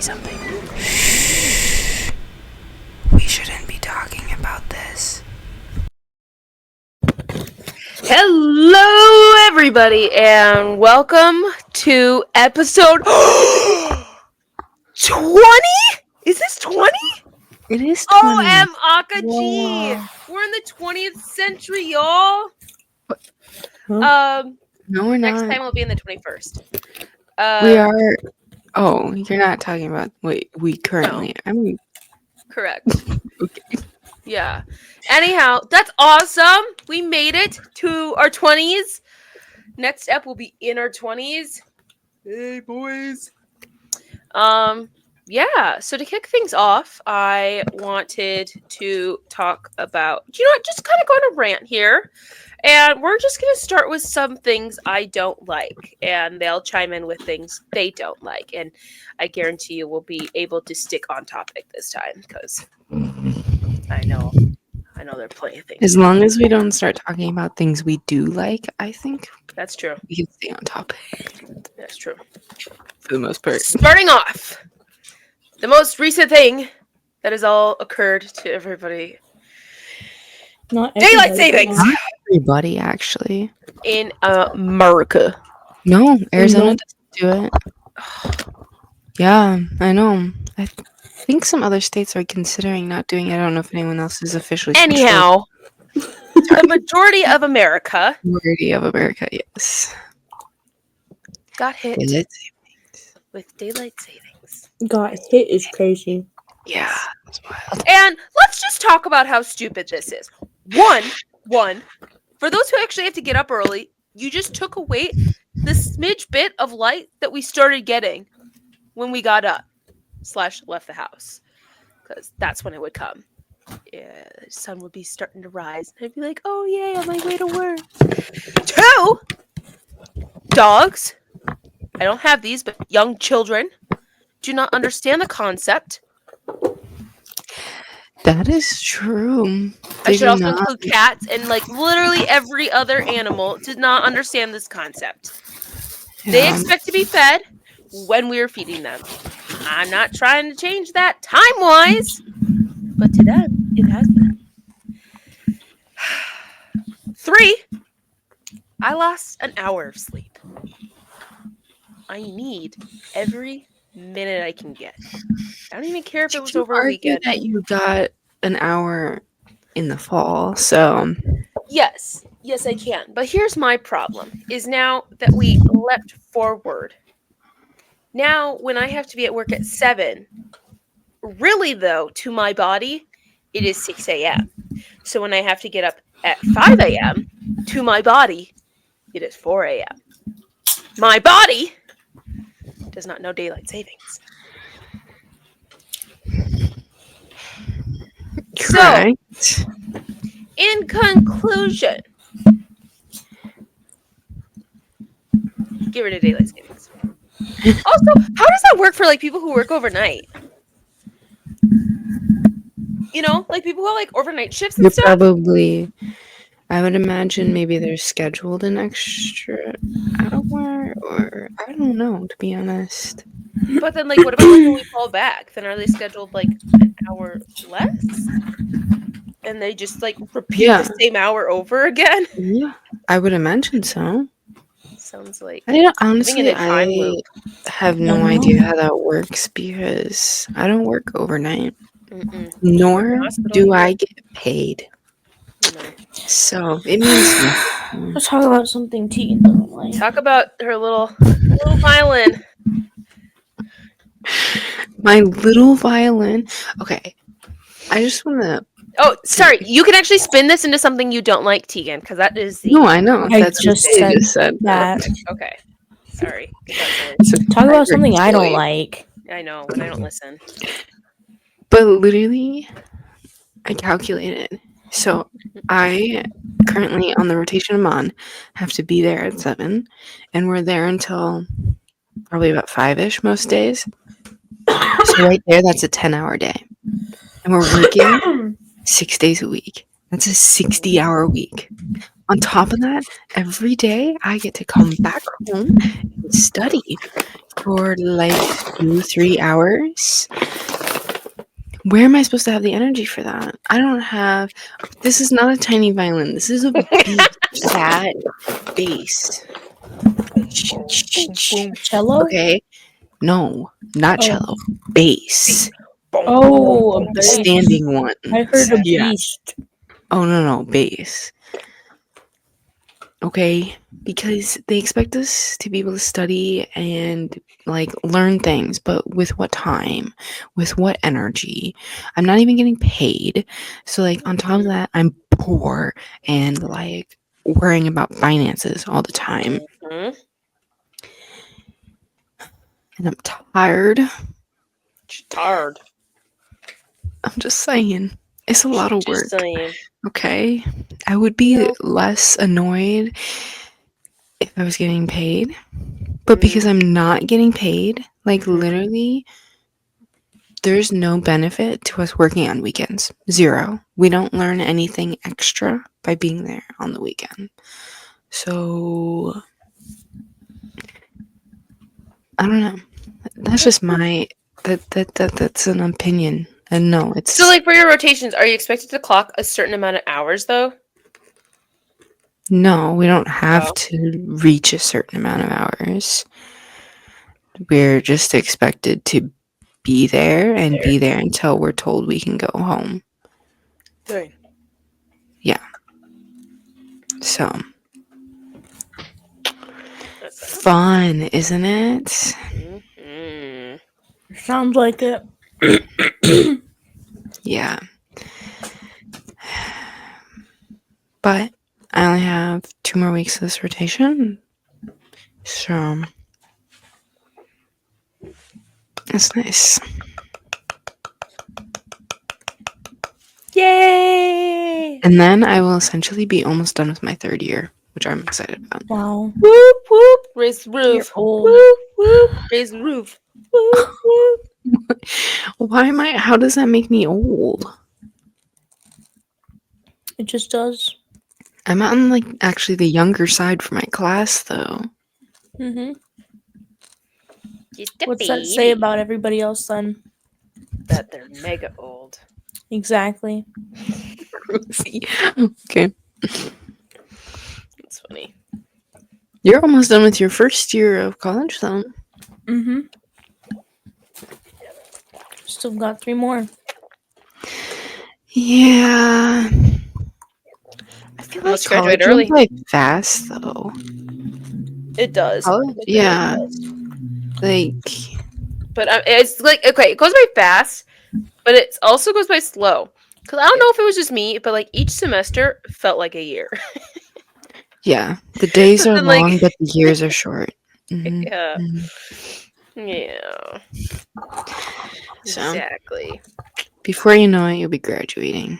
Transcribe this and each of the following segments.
something. Shh. We shouldn't be talking about this. Hello, everybody, and welcome to episode 20? Is this 20? It is 20. O.M. Akaji! Wow. We're in the 20th century, y'all. No, we're Next not. time we'll be in the 21st. We are. Oh, you're not talking about. Wait, we currently. No. I mean. Correct. Okay. Yeah. Anyhow, that's awesome. We made it to our 20s. Next ep will be in our 20s. Hey, boys. Yeah, so to kick things off, I wanted to talk about, just kind of go on a rant here. And we're just going to start with some things I don't like. And they'll chime in with things they don't like. And I guarantee you we'll be able to stick on topic this time. Because I know there are plenty of things. As long as we don't start talking about things we do like, I think That's true. we can stay on topic. That's true. For the most part. Starting off, the most recent thing that has all occurred to everybody. Not Daylight savings! Not everybody, actually. In America. No, Arizona doesn't do it. Yeah, I know. I think some other states are considering not doing it. I don't know if anyone else is officially. Anyhow, the majority of America. Majority of America, yes. Got hit with daylight savings. Got hit is crazy. Yeah, that's wild. And let's just talk about how stupid this is. One, for those who actually have to get up early, you just took away the smidge bit of light that we started getting when we got up / left the house. Because that's when it would come. Yeah, the sun would be starting to rise. And I'd be like, oh yay, on my way to work. 2, dogs. I don't have these, but young children do not understand the concept. That is true. I should also include cats, and literally every other animal did not understand this concept. Yeah. They expect to be fed when we are feeding them. I'm not trying to change that time-wise, but to them, it has been. 3, I lost an hour of sleep. I need every minute I can get. I don't even care if it was over a weekend. That you got an hour in the fall, so Yes, I can. But here's my problem: is now that we leapt forward. Now, when I have to be at work at 7, really though, to my body, it is 6 a.m. So when I have to get up at 5 a.m., to my body, it is 4 a.m. My body does not know daylight savings. correct. So, in conclusion, get rid of daylight savings. Also, how does that work for people who work overnight? People who have overnight shifts and stuff? Probably, I would imagine maybe they're scheduled an extra hour, or I don't know, to be honest. But then, what about when we fall back? Then are they scheduled an hour less? And they just repeat the same hour over again? Yeah, I would imagine so. Sounds like honestly, I have no idea how that works because I don't work overnight. Mm-mm. Nor do I get paid. No. So it means Let's talk about something Tegan doesn't like. Talk about her little violin. My little violin. Okay, I just want to. Oh, sorry. You can actually spin this into something you don't like, Tegan, because that is the. No, I know. I That's just what they just said that. Okay. Sorry. Talk about something I don't like. I know, when I don't listen. But literally, I calculated. So I currently, on the rotation I'm on, have to be there at 7, and we're there until probably about 5-ish most days. So right there, that's a 10-hour day. And we're working 6 days a week. That's a 60-hour week. On top of that, every day I get to come back home and study. for like 2-3 hours. Where am I supposed to have the energy for that? I don't have. This is not a tiny violin. This is a big, fat bass. Cello? Okay. No, not Oh. cello. Bass. Oh, a bass. Standing one. I heard a Yeah. beast. Oh, no, bass. Okay, because they expect us to be able to study and like learn things, but with what time? With what energy? I'm not even getting paid. So like on top of that, I'm poor and like worrying about finances all the time. Mhm. And I'm tired. She's tired. I'm just saying. It's a lot of work. Just saying. Okay. I would be No. less annoyed if I was getting paid. But because I'm not getting paid, like literally, there's no benefit to us working on weekends. Zero. We don't learn anything extra by being there on the weekend. So I don't know. That's just my that's an opinion. And no, it's So, like, for your rotations, are you expected to clock a certain amount of hours, though? no, we don't have Oh. to reach a certain amount of hours. We're just expected to be there and be there until we're told we can go home. Dang. Yeah. So That's fun, isn't it? Mhm. Sounds like it. Yeah. But I only have 2 more weeks of this rotation. So it's nice. Yay! And then I will essentially be almost done with my 3rd year, which I'm excited about. Wow. Whoop whoop! Raise the You're roof. old. Whoop whoop! Raise the roof. Whoop whoop! How does that make me old? It just does. I'm on like actually the younger side for my class though. Mm-hmm. Just a What's that say baby. about everybody else then? That they're mega old. Exactly. Okay. That's funny. You're almost done with your 1st year of college though. Mm-hmm. Still got 3 more. Yeah. I feel like Let's graduate college early. went by fast though. It does. College? It really Yeah. does. Like But it's like, okay, it goes by fast, but it also goes by slow. Because I don't know if it was just me, but like each semester felt like a year. yeah, the days are And, like, long, but the years are short. Mhm, yeah. mhm. Yeah. So Exactly. before you know it, you'll be graduating,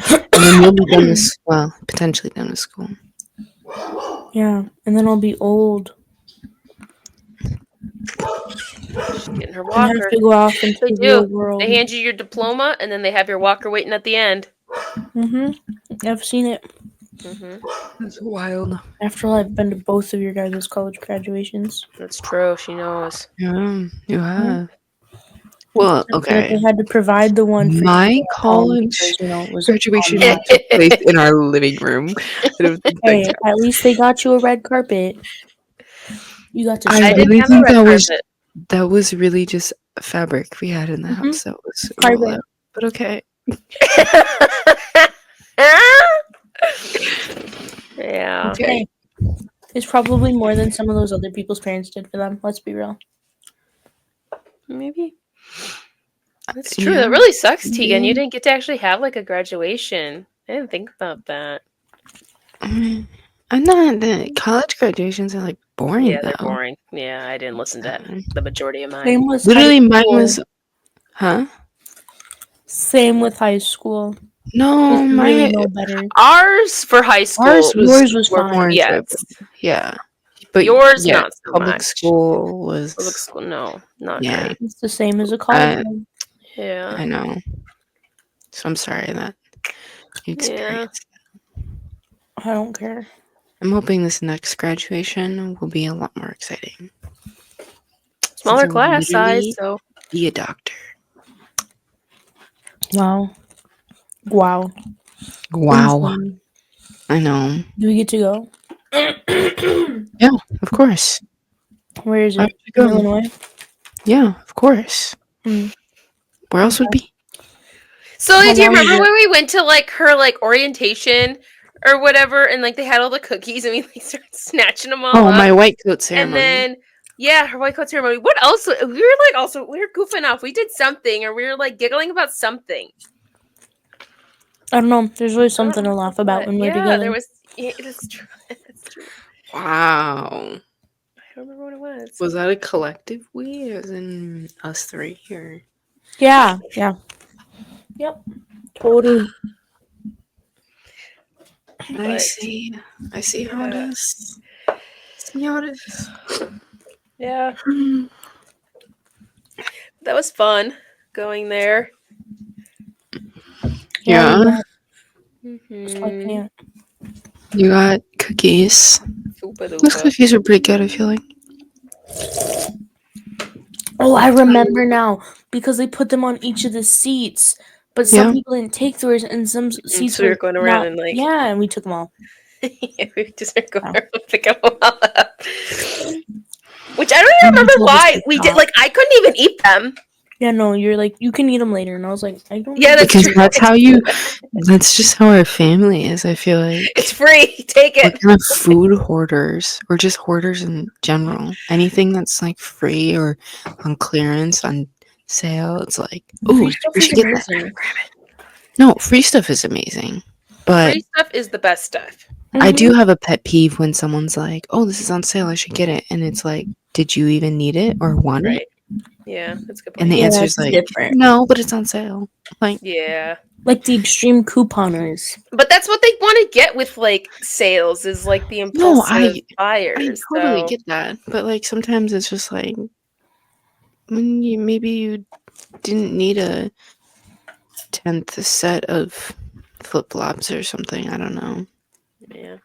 and then you'll be done with potentially done with school. Yeah, and then I'll be old She's getting her and have walker. to go off into They the real do. world. They hand you your diploma, and then they have your walker waiting at the end. Mm-hmm. I've seen it. That's wild. After all, I've been to both of your guys' college graduations. That's true. She knows. Yeah, you have. Well, I feel like okay. they had to provide the one for My you at home college because, it was graduation on that. took place in our living room. I don't think that Hey, counts. at least they got you a red carpet. You got to I I share didn't really have a think red that carpet. was really just fabric we had in the house that was rolled carpet. out. But okay. Yeah. Okay. Hey, it's probably more than some of those other people's parents did for them. Let's be real. Maybe. That's true. Yeah. That really sucks, Tegan. You Yeah. didn't get to actually have like a graduation. I didn't think about that. I'm not the college graduations are like boring Yeah, they're though. boring. Yeah, I didn't listen to the majority of mine. Same with Literally high mine school. was Same with high school. No, It's my really no better. Ours for high school. ours Yours was were fine. more Yes. enjoyable. Yeah. But Yours yeah, not so public much. school was Public school, no, not yeah. great. It's the same as a college one. Yeah. I know. So I'm sorry that you experienced. I don't care. I'm hoping this next graduation will be a lot more exciting. smaller to class size, literally so be a doctor. Wow. Wow. Wow. Insane. I know. Do we get to go? Yeah, of course. Where is Why it? would you In go? Illinois? Yeah, of course. Hmm. Where else would it be? So How do you long is remember it? when we went to like her like orientation or whatever, and like they had all the cookies and we like started snatching them all Oh, up, my white coat and ceremony. then yeah, her white coat ceremony. What else? We were like also we were goofing off. We did something, or we were like giggling about something. I don't know. There's always I don't something to remember laugh about what. when we're Yeah, there together. was. Yeah, it's true. It's true. Wow. I don't remember what it was. Was that a collective we, as in us three, or? Yeah. Yeah. Yep. Totally. I But see. I see how it yeah, is. See how it is. yeah, that was fun going there. Yeah. We Yeah. went. So I Mm-hmm. can't. You got cookies. Super Those duper. cookies are pretty good, I feel like. Oh, I remember now because they put them on each of the seats, but some Yeah. people didn't take theirs, and some seats So we were were going around not. and like Yeah, and we took them all. yeah, we just were going Oh. around and pick them all up. Which I don't And even you remember told us why to we did. stop. Like I couldn't even eat them. Yeah, no, you're like you can eat them later, and I was like, I don't. Yeah, that's Because true. that's how you. That's just how our family is, I feel like. It's free. Take We're it. kind of food hoarders. We're just hoarders in general. Anything that's like free or on clearance, on sale, it's like, ooh, Free stuff we is should get that. amazing. Grab it. No, free stuff is amazing. But Free stuff is the best stuff. I do Mhm. have a pet peeve when someone's like, oh, this is on sale, I should get it. And it's like, did you even need it or want it? Right. Yeah, that's a good And point. the Yeah, answer that's is like, different. no, but it's on sale. Like, Yeah. Like the extreme couponers. But that's what they want to get with like sales is like the no, impulsive I buyers. totally So get that. But like sometimes it's just like, when maybe you didn't need a 10th set of flip flops or something. I don't know. yeah.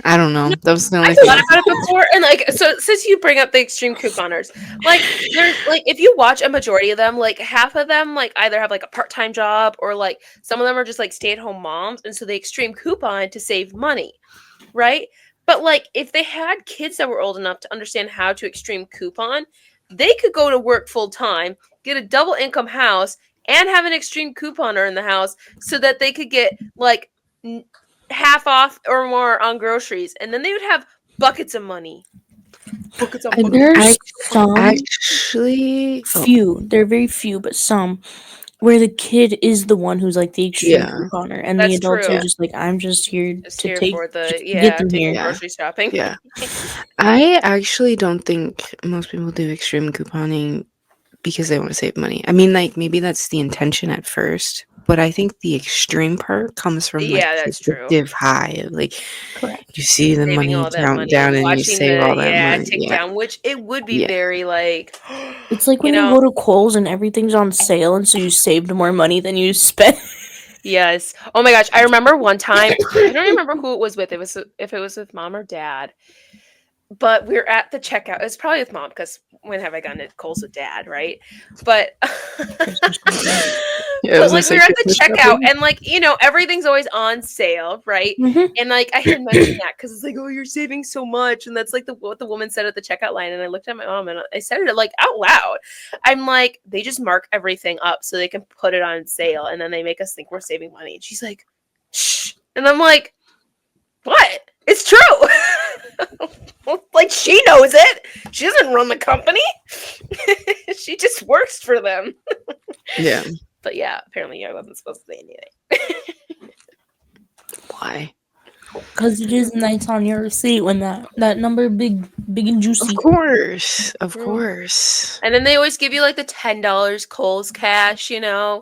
I don't know. That was the only I've thing. thought about it before, and like, so since you bring up the extreme couponers, like, there's like, if you watch a majority of them, like half of them, like either have like a part-time job or like some of them are just like stay-at-home moms, and so they extreme coupon to save money, right? But like, if they had kids that were old enough to understand how to extreme coupon, they could go to work full time, get a double income house, and have an extreme couponer in the house, so that they could get like half off or more on groceries, and then they would have buckets of money. Buckets on buckets. There's some Actually, few. They're very few, but some where the kid is the one who's like the extreme Yeah. couponer, and That's the adults true. are just like, I'm just here Just to here take for the just to get them take here. the Yeah. grocery shopping. yeah. I actually don't think most people do extreme couponing because they want to save money. I mean, like, maybe that's the intention at first, but I think the extreme part comes from like Yeah, the that's true. addictive high of like, Correct. you see the Saving money all that count money down and and you watching save all that the money. tick Yeah. down, which it would be Yeah. very like It's like when you go to Kohl's and everything's on sale, and so you saved more money than you spent. Yes. Oh my gosh, I remember one time. I don't remember who it was with. It was if it was with mom or dad. But we're at the checkout. It was probably with mom because when have I gone to Kohl's with dad, right? But Christmas shopping. Yeah, I but was gonna like we say were at the Christmas checkout shopping. and like everything's always on sale, right? Mhm. And like I had mentioned that because it's like, oh, you're saving so much, and that's like what the woman said at the checkout line. And I looked at my mom and I said it like out loud. I'm like, they just mark everything up so they can put it on sale, and then they make us think we're saving money. And she's like, shh, and I'm like, what? It's true. Like she knows it. She doesn't run the company. She just works for them. Yeah. But yeah, apparently I wasn't supposed to say anything. Why? Because it is nice on your receipt when that number big and juicy. Of course. Of Mm. course. And then they always give you like the $10 Kohl's cash, Yeah,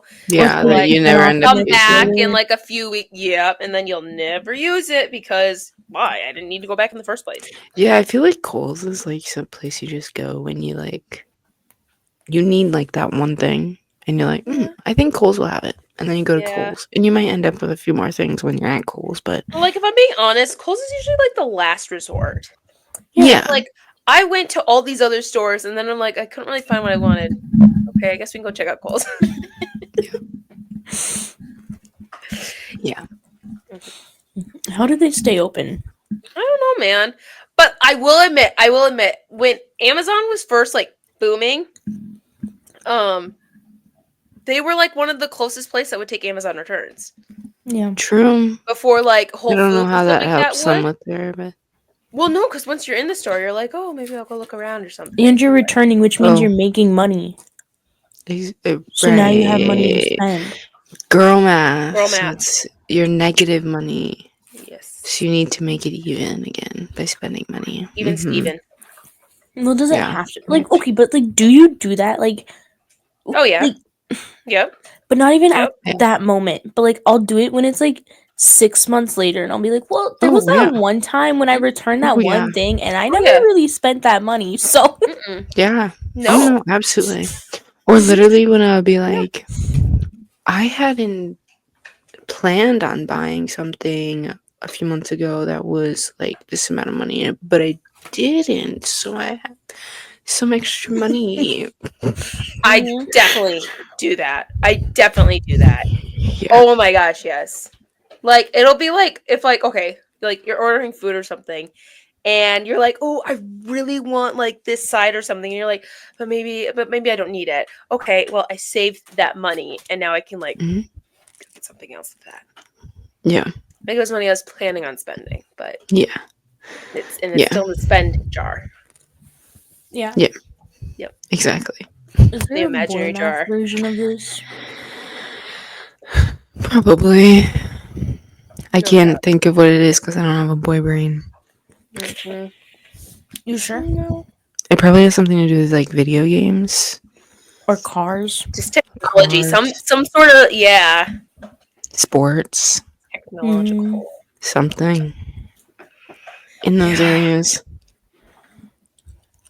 Or that you never end up come using. back in like a few weeks. Yep, and then you'll never use it because why? I didn't need to go back in the first place. Yeah, I feel like Kohl's is like some place you just go when you like you need like that one thing and you're like, Yeah. I think Kohl's will have it. And then you go to Yeah. Kohl's and you might end up with a few more things when you're at Kohl's, but Like if I'm being honest, Kohl's is usually like the last resort. yeah. Like I went to all these other stores, and then I'm like, I couldn't really find what I wanted. Okay, I guess we can go check out Kohl's. Yeah. How do they stay open? I don't know, man. But I will admit, when Amazon was first like booming, they were like one of the closest places that would take Amazon returns Yeah. True. before like Whole I don't Foods know and how stuff that like that helps them would. with their, but Well, no, because once you're in the store, you're like, oh, maybe I'll go look around or something. And you're returning, which means Oh. you're making money. So now you have money to spend. Girl math. Girl So math. it's your negative money. Yes. So you need to make it even again by spending money. Even Mhm. Steven. Well, does it Yeah. have to? Like, okay, but like, do you do that? Like, Oh, yeah. like, Yep. but not even at Yeah. that moment. But like, I'll do it when it's like 6 months later, and I'll be like, well, there Oh, was that yeah. one time when I returned that Oh, yeah. one thing, and I never yeah. really spent that money. So Mm-mm. Yeah. No. Oh, no, absolutely. Or literally when I'll be like, I hadn't planned on buying something a few months ago that was like this amount of money, but I didn't. So I had some extra money. I Mhm. definitely do that. I definitely do that. Yeah. Oh my gosh, yes. Like, it'll be like, if like, okay, like you're ordering food or something, and you're like, oh, I really want like this side or something, and you're like, but maybe I don't need it. Okay, well, I saved that money, and now I can like Mhm. get something else with that. Yeah. Maybe it was money I was planning on spending, but Yeah. it's Yeah. still in the spend jar. yeah. Yeah. Yep. Exactly. Is The there a imaginary boy jar. math version of this? Probably. I No can't doubt. think of what it is because I don't have a boy brain. Mhm. You sure? No. It probably has something to do with like video games, Or cars? Just technology. cars, Some sort of sports, technological. something in those Yeah. areas.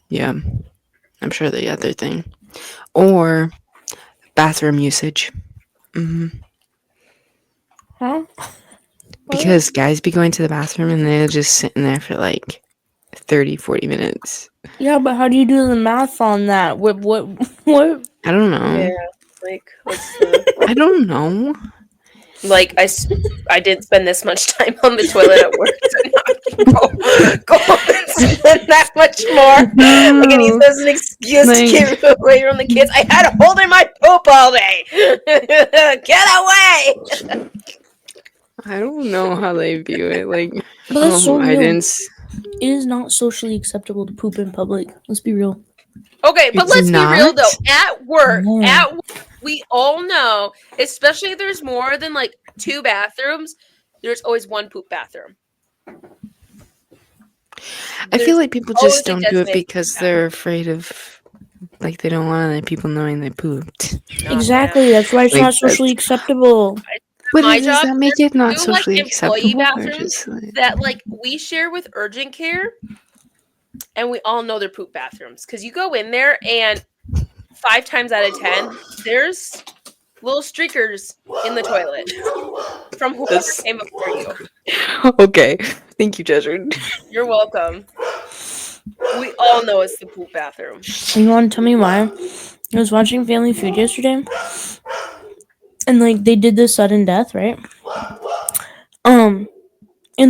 Yeah. I'm sure the other thing. Or bathroom usage. Hmm. Huh? Because guys be going to the bathroom and they're just sitting there for like 30, 40 minutes. Yeah, but how do you do the math on that? What? I don't know. Yeah. Like, what's the I don't know. like? I didn't spend this much time on the toilet at work, so now I can go home and spend that much more. Like, and use as an excuse to get away from the kids. I had to hold in my poop all day. Get away! I don't know how they view it. Like, But that's so I real. didn't. It is not socially acceptable to poop in public. Let's be real. Okay, but It's let's be real though. not? At work, Yeah. we all know, especially if there's more than like 2 bathrooms, there's always one poop bathroom. I feel like people always just a don't do it designated because they're afraid of, like, they don't want other people knowing they pooped. No, Exactly. yeah. That's why it's Like, not socially acceptable. But My does job, that make it not there's 2 like socially employee acceptable? Or bathrooms just like, that like we share with urgent care, and we all know they're poop bathrooms because you go in there and 5 times out of 10 there's little streakers in the toilet from whoever That's- came before you. okay. Thank you, Desert. You're welcome. We all know it's the poop bathroom. You want to tell me why? I was watching Family Feud yesterday, and like they did the sudden death, right? And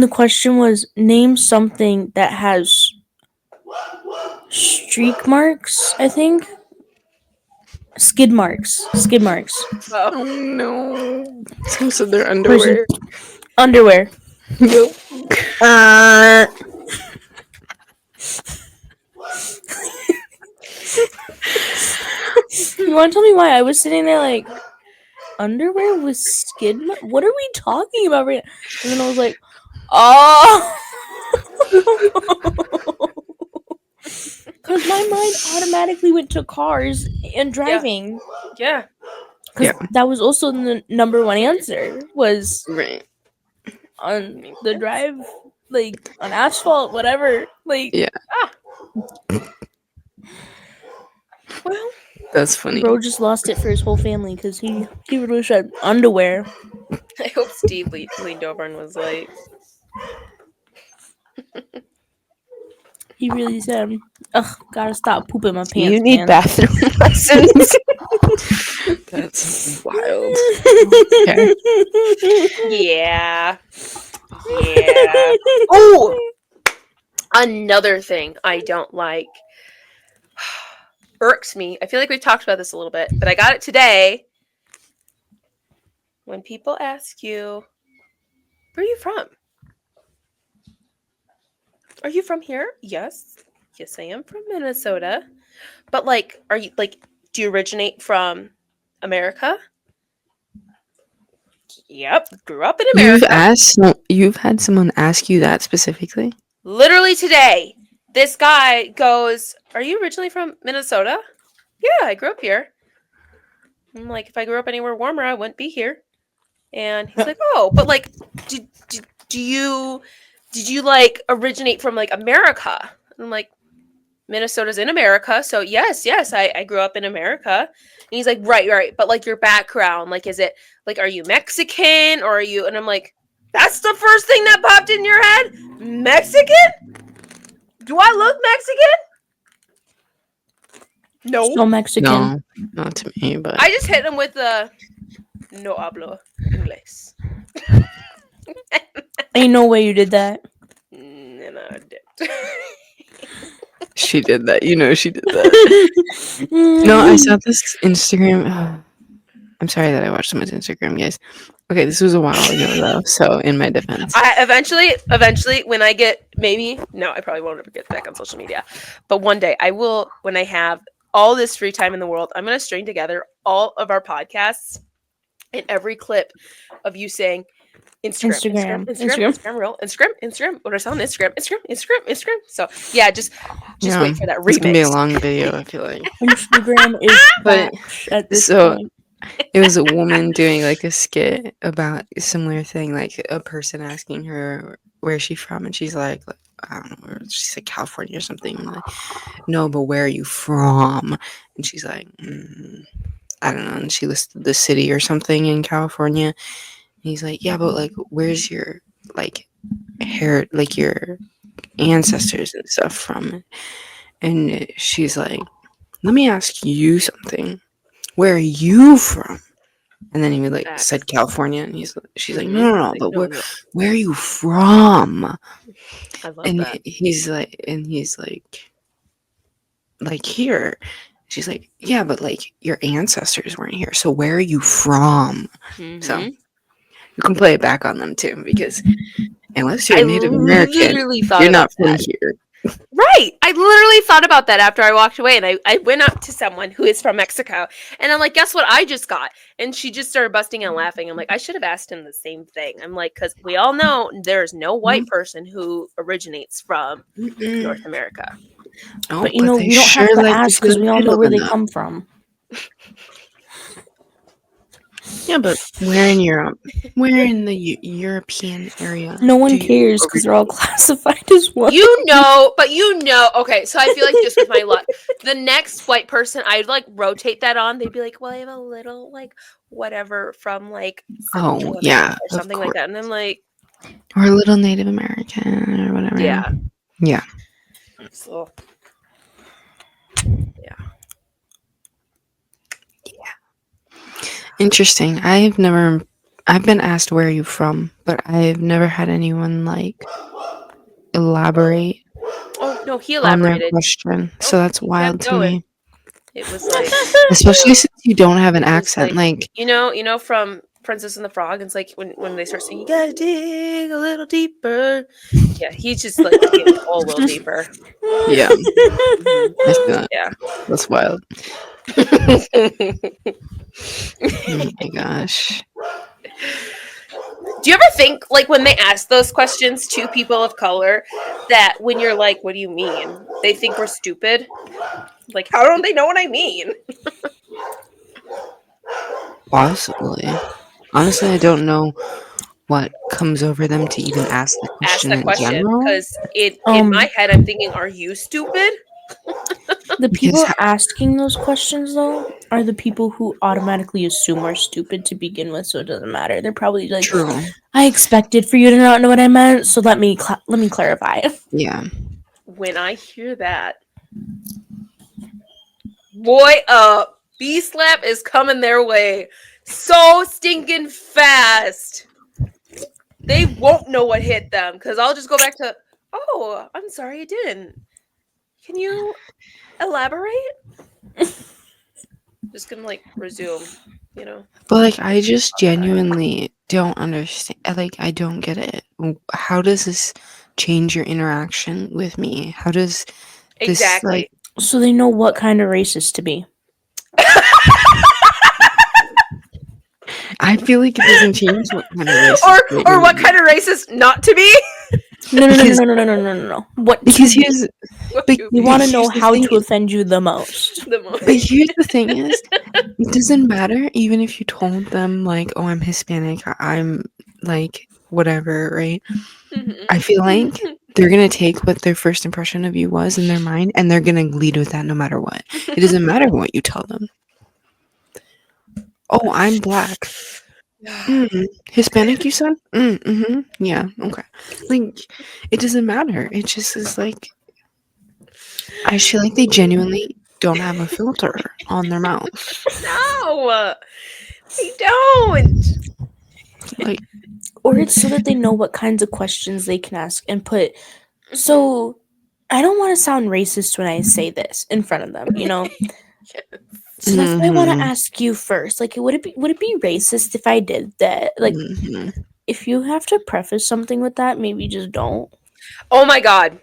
the question was, name something that has streak marks. I think skid marks. Skid marks. Oh, Oh no. Some said their Person. underwear. Underwear. Nope. You want to tell me why I was sitting there like underwear with skid marks? What are we talking about right now? And then I was like, oh. Because my mind automatically went to cars and driving. yeah. Because that was also the number one answer was Right. on the drive, like on asphalt, whatever. Like, Yeah. Well, That's funny. bro just lost it for his whole family because he really said underwear. I hope Steve leaned over and was like, He really said, "Ugh, gotta stop pooping my pants." You need man." bathroom lessons. That's wild. Okay. Yeah. Yeah. Oh, another thing I don't like irks me. I feel like we've talked about this a little bit, but I got it today. When people ask you, where are you from? Are you from here? Yes. Yes, I am from Minnesota. But like, are you like, do you originate from America? Yep. Grew up in America. You've had someone ask you that specifically? Literally today, this guy goes, are you originally from Minnesota? Yeah, I grew up here. I'm like, if I grew up anywhere warmer, I wouldn't be here. And he's like, oh, but like, do you did you like originate from like America? And I'm like, Minnesota's in America, so yes, I grew up in America. And he's like, right, but like your background, like, is it like, are you Mexican or are you? And I'm like, that's the first thing that popped in your head, Mexican? Do I look Mexican? No. So Mexican. No, not to me, but I just hit him with the no hablo inglés. Ain't no way you did that. And I did. she did that. You know she did that. No, I saw this Instagram. I'm sorry that I watched so much Instagram, guys. Okay, this was a while ago though, so in my defense. I eventually when I get I probably won't ever get back on social media. But one day I will, when I have all this free time in the world, I'm gonna string together all of our podcasts and every clip of you saying Instagram, real, Instagram, what I saw on Instagram. So yeah, just wait for that remix. It's gonna be a long video, I feel like. Instagram is But at this so point. it was a woman doing like a skit about a similar thing, like a person asking her where she's from, and she's like I don't know, she's like California or something. And like, no, but where are you from? And she's like, I don't know. And she listed the city or something in California. And he's like, yeah, but like, where's your like hair, like your ancestors and stuff from? And she's like, let me ask you something. Where are you from? And then he would like said California, and she's like, no, but where are you from? I love And that. he's like here. She's like, yeah, but like your ancestors weren't here, so where are you from? So you can play it back on them too, because unless you're Native American, you're not from here. Right. I literally thought about that after I walked away, and I went up to someone who is from Mexico, and I'm like, guess what I just got? And she just started busting out laughing. I'm like, I should have asked him the same thing. I'm like, because we all know there's no white person who originates from North America. Oh, But you know, we don't have to ask because we all know where they come from. Yeah, but where in Europe? Where in the European area? No one cares because they're all classified as one. Okay, so I feel like just with my luck, the next white person, I'd like rotate that on. They'd be like, well, I have a little like whatever from like Central America or something like that. And I'm like, or a little Native American or whatever. Yeah. So, Interesting. I've been asked where are you from, but I've never had anyone like elaborate. Oh no, he elaborated on their question. So that's wild to me. It was like, especially since you don't have an accent, like you know from Princess and the Frog. It's like when they start singing, you gotta dig a little deeper. Yeah, he's just like digging a little deeper. Yeah, I see that. Yeah, that's wild. Oh my gosh. Do you ever think, like, when they ask those questions to people of color, that when you're like, what do you mean? They think we're stupid? Like, how don't they know what I mean? Possibly. Honestly, I don't know what comes over them to even ask the question in general. Because in my head, I'm thinking, are you stupid? The people asking those questions, though, are the people who automatically assume we're stupid to begin with, so it doesn't matter. They're probably like, I expected for you to not know what I meant, so let me clarify. Yeah. when I hear that, boy, B slap is coming their way so stinking fast. They won't know what hit them because I'll just go back to, oh, I'm sorry, I didn't. Can you elaborate? Just gonna like resume, you know? But like, I just genuinely don't understand. Like, I don't get it. How does this change your interaction with me? How does this like? Exactly. So they know what kind of racist to be. I feel like it doesn't change what kind of racist you're or gonna what be. kind of racist not to be? No, no, no, Because no, no, no, no, no, no, no. What to because be? here's What but, to We be want to here's know the how thing to is offend you the most. the most. but here's the thing is it doesn't matter even if you told them like, oh, I'm Hispanic, I'm like whatever, right? I feel like they're gonna take what their first impression of you was in their mind and they're gonna lead with that no matter what. It doesn't matter what you tell them. Oh, I'm black. Hispanic, you said? Yeah, okay. Like, it doesn't matter. It just is like, I feel like they genuinely don't have a filter on their mouth. No, they don't. Like, Or it's so that they know what kinds of questions they can ask and put. Mm-hmm. So I don't want to sound racist when I say this in front of them, you know? So that's why I want to ask you first. Like, would it be racist if I did that? Like, if you have to preface something with that, maybe just don't. Oh my god.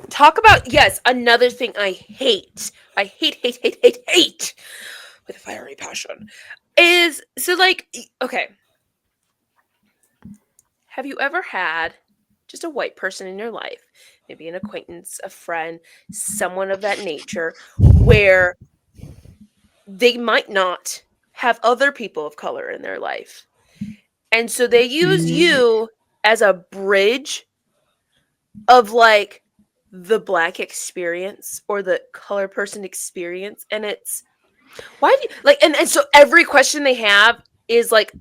Talk about, yes, another thing I hate. I hate with a fiery passion. Is so like okay. Have you ever had just a white person in your life, maybe an acquaintance, a friend, someone of that nature, where they might not have other people of color in their life? And so they use you as a bridge of like the black experience or the color person experience. And it's why do you like and so every question they have is like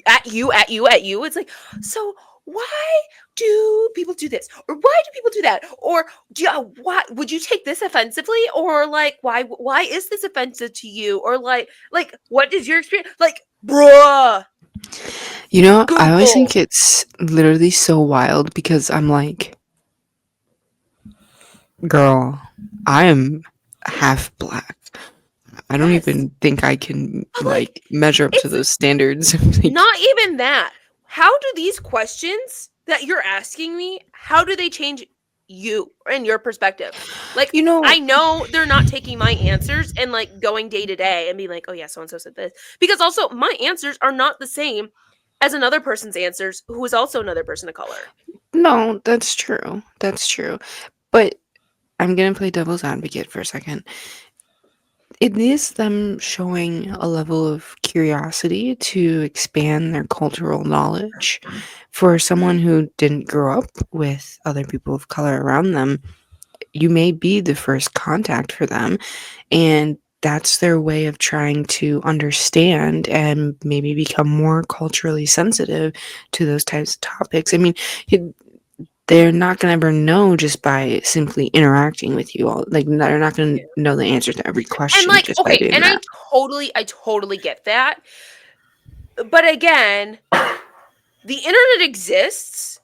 at you, at you, at you. It's like, so why do people do this? Or why do people do that? Or do you, why would you take this offensively? Or like why is this offensive to you? Or like what is your experience? Like, bruh. you know, I always Google. think it's literally so wild because I'm like, girl, I am half black. I don't Yes. even think I can But like measure up to it's those standards. Like, not even that. How do these questions that you're asking me, how do they change you and your perspective? Like, you know, I know they're not taking my answers and like going day to day and being like, oh yeah, so and so said this. Because also my answers are not the same as another person's answers who is also another person of color. no, that's true. That's true. But I'm gonna play devil's advocate for a second. It is them showing a level of curiosity to expand their cultural knowledge. For someone who didn't grow up with other people of color around them, you may be the first contact for them, and that's their way of trying to understand and maybe become more culturally sensitive to those types of topics. I mean, they're not going to ever know just by simply interacting with you all. Like, they're not going to know the answer to every And question like, just by okay, doing and that. I totally get that. But again, the internet exists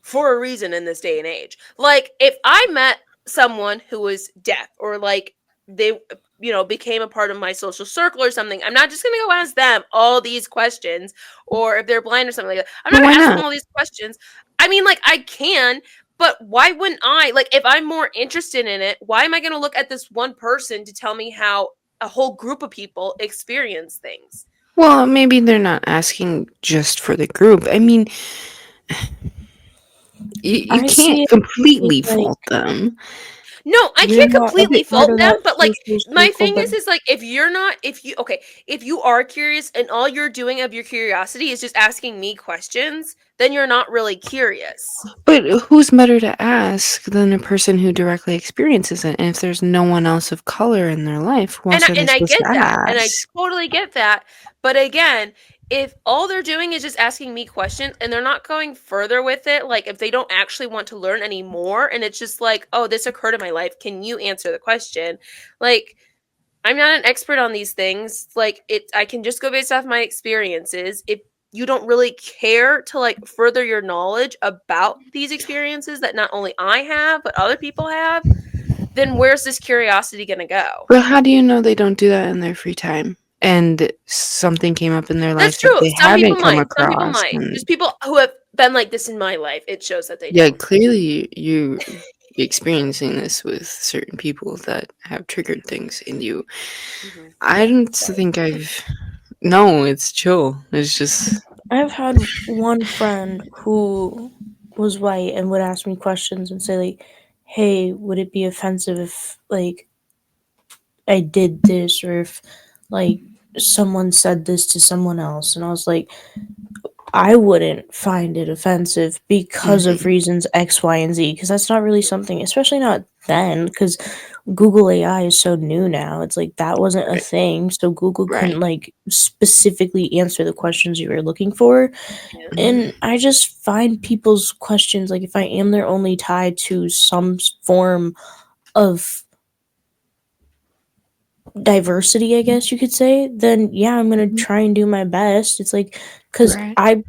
for a reason in this day and age. Like, if I met someone who was deaf or like they, became a part of my social circle or something, I'm not just going to go ask them all these questions. Or if they're blind or something like that, I'm But not going why to ask them not? all these questions. I mean, like, I can, but why wouldn't I? Like, if I'm more interested in it, why am I going to look at this one person to tell me how a whole group of people experience things? Well, maybe they're not asking just for the group. I mean, you I see can't it as completely like fault them. No, I you're can't not a completely part fault of them, that but like social my circle, thing but is like if you're not if you okay, if you are curious and all you're doing of your curiosity is just asking me questions, then you're not really curious. But who's better to ask than a person who directly experiences it? And if there's no one else of color in their life, who And else I, are they and I supposed get to that. And I ask? totally get that. But again, if all they're doing is just asking me questions and they're not going further with it, like if they don't actually want to learn anymore and it's just like, oh, this occurred in my life, can you answer the question? Like, I'm not an expert on these things. Like, I can just go based off my experiences. If you don't really care to like further your knowledge about these experiences that not only I have but other people have, then where's this curiosity going to go? Well, how do you know they don't do that in their free time? And something came up in their That's life that true. they Some people haven't come might. Some people across, might. and Just people who have been like this in my life. It shows that they yeah, don't. clearly you experiencing this with certain people that have triggered things in you. Mhm. I don't think I've. No, it's chill. It's just. I've had one friend who was white and would ask me questions and say like, "Hey, would it be offensive if like I did this or if like someone said this to someone else?" And I was like, I wouldn't find it offensive because of Mhm. reasons X, Y, and Z. Because that's not really something, especially not then. Because Google AI is so new now. It's like that wasn't a Right. thing, so Google couldn't Right. like specifically answer the questions you were looking for. Yeah. And Mhm. I just find people's questions like if I am they're only tied to some form of diversity, I guess you could say, then yeah, I'm gonna Mhm. try and do my best. It's like because Right. I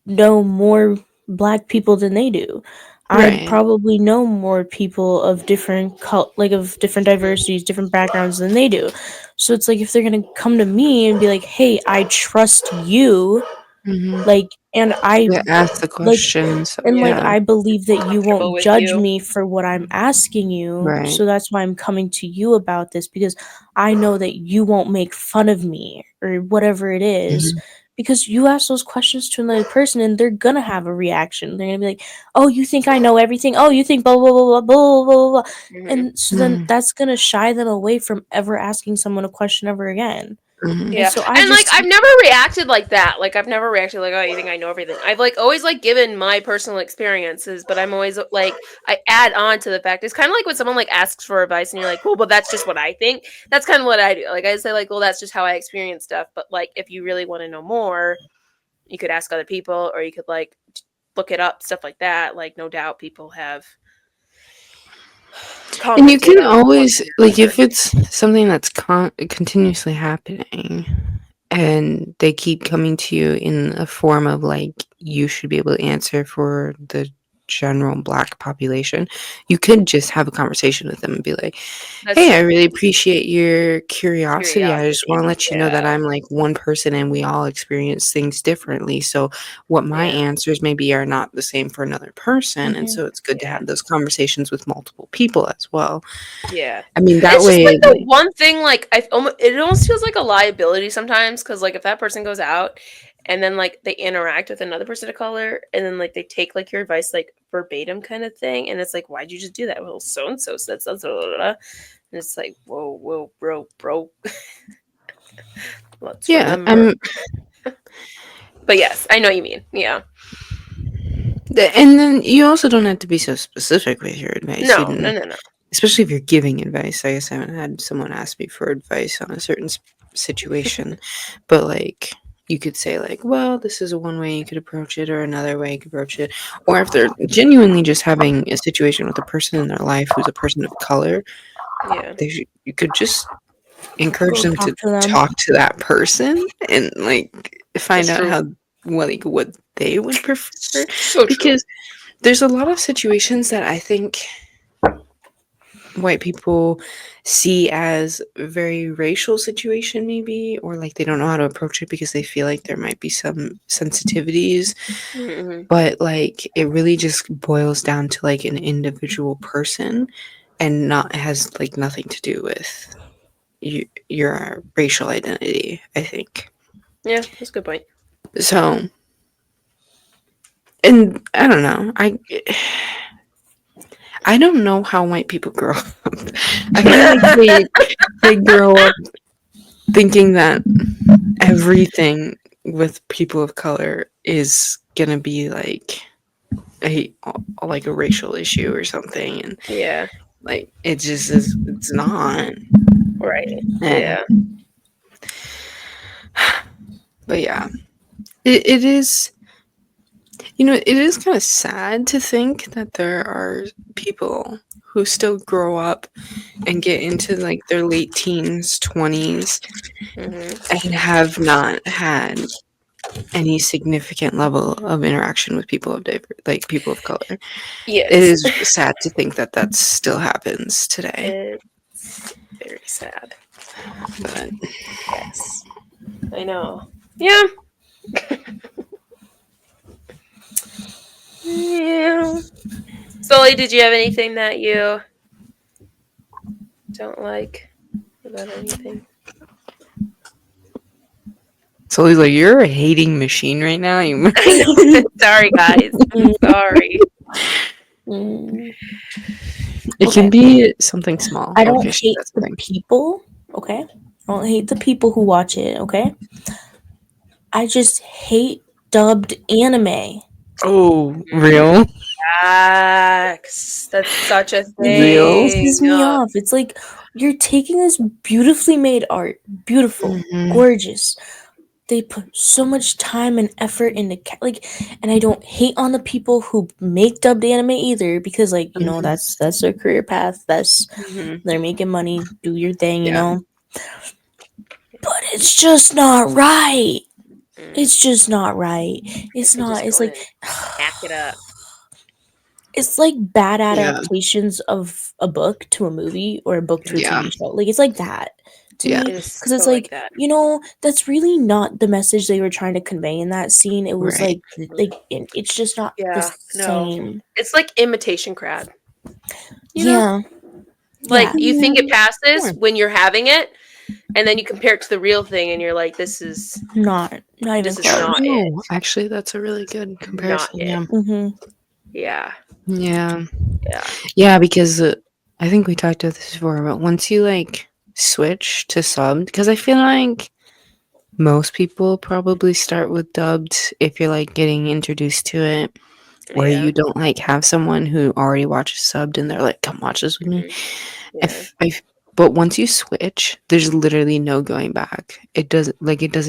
know more black people than they do. I Right. probably know more people of different like of different diversities, different backgrounds than they do. So it's like if they're gonna come to me and be like, "Hey, I trust you," Mhm. like, and I Yeah, ask the like questions. and like Yeah. I believe that you Comfortable won't with judge you. me for what I'm asking you, Right. so that's why I'm coming to you about this because I know that you won't make fun of me or whatever it is. Mhm. Because you ask those questions to another person and they're gonna have a reaction. They're gonna be like, "Oh, you think I know everything? Oh, you think blah blah blah blah blah blah blah." Blah." Mhm. And so then Mhm. that's gonna shy them away from ever asking someone a question ever again. Mhm. And Yeah. so I And like just I've never reacted like that. Like I've never reacted like, "Oh, you think I know everything." I've like always like given my personal experiences, but I'm always like I add on to the fact. It's kind of like when someone like asks for advice and you're like, "Well, but that's just what I think." That's kind of what I do. Like I say like, "Well, that's just how I experience stuff." But like if you really want to know more, you could ask other people or you could like look it up, stuff like that. Like no doubt people have And you commented can on one always, thing or like, another. if it's something that's continuously happening and they keep coming to you in a form of, like, you should be able to answer for the general Black population, you could just have a conversation with them and be like, That's "Hey, I true. really appreciate your curiosity. I just Curiosity. wanna let you know that Yeah. I'm, like, one person and we all experience things differently, so what my Yeah. answers maybe are not the same for another person, and Mhm. so it's good to Yeah. have those conversations with multiple people as well." Yeah. I mean, that It's just like way, the like. one thing, like it almost feels like a liability sometimes because like if that person goes out and then like they interact with another person of color and then like they take like your advice like verbatim kind of thing and it's like why'd you just do that? Well, so and so said so, and it's like whoa, bro, let's Yeah, remember. But yes, I know what you mean. Yeah. and then you also don't have to be so specific with your advice. You No, no, can, no, no. especially if you're giving advice. I guess I haven't had someone ask me for advice on a certain situation, but like you could say like, well, this is one way you could approach it, or another way you could approach it, or if they're genuinely just having a situation with a person in their life who's a person of color, Yeah. you could just encourage Go them to talk to them. talk to that person and like That's find out true. how like what they would prefer, So true. because there's a lot of situations that I think white people see as a very racial situation maybe, or like they don't know how to approach it because they feel like there might be some sensitivities, Hmm. but like it really just boils down to like an individual person and not has like nothing to do with your racial identity, I think. Yeah, that's a good point. So, and I don't know, I don't know how white people grow up. I feel like they grow up thinking that everything with people of color is gonna be a like a racial issue or something, and Yeah. like it just is. It's not. Right. And Yeah. But yeah, it is. It is kind of sad to think that there are people who still grow up and get into like their late teens, 20s, and have not had any significant level of interaction with people of people of color. Yes. It is sad to think that that still happens today. It's very sad. But Yes. I know. Yeah. Yeah. Sully, did you have anything that you don't like about anything? so he's like, "You're a hating machine right now." You I know. Sorry, guys. Sorry. It can be something small. I don't Okay, hate that's the thing. people, okay? I don't hate the people who watch it, okay? I just hate dubbed anime. Oh, real? Yes. That's such a Real? It thing. pisses me off. It's like you're taking this beautifully made art, beautiful, Mhm. gorgeous. They put so much time and effort into and I don't hate on the people who make dubbed anime either because Mhm. that's their career path. That's Mhm. they're making money. Do your thing, Yeah. But it's just not right. Mm. It's just not right. It's They not. just It's go like in and hack it up. it's like bad Yeah. adaptations of a book to a movie or a book to a Yeah. TV show. Like it's like that to Yeah. me It is because it's so like like that. that's really not the message they were trying to convey in that scene. It was Right. it's just not the Yeah. No. same. It's like imitation crab. You know? Yeah, Like you think it passes Sure. when you're having it, and then you compare it to the real thing, and you're like, "This is not even this is close. not it. No, actually, that's a really good Not comparison. it." Yeah. Mm-hmm. Yeah. Yeah. Yeah. Yeah, because I think we talked about this before, but once you like switch to subbed, because I feel like most people probably start with dubbed if you're like getting introduced to it, where Yeah. you don't like have someone who already watches subbed and they're like, "Come watch this with me." Yeah. But once you switch, there's literally no going back. It doesn't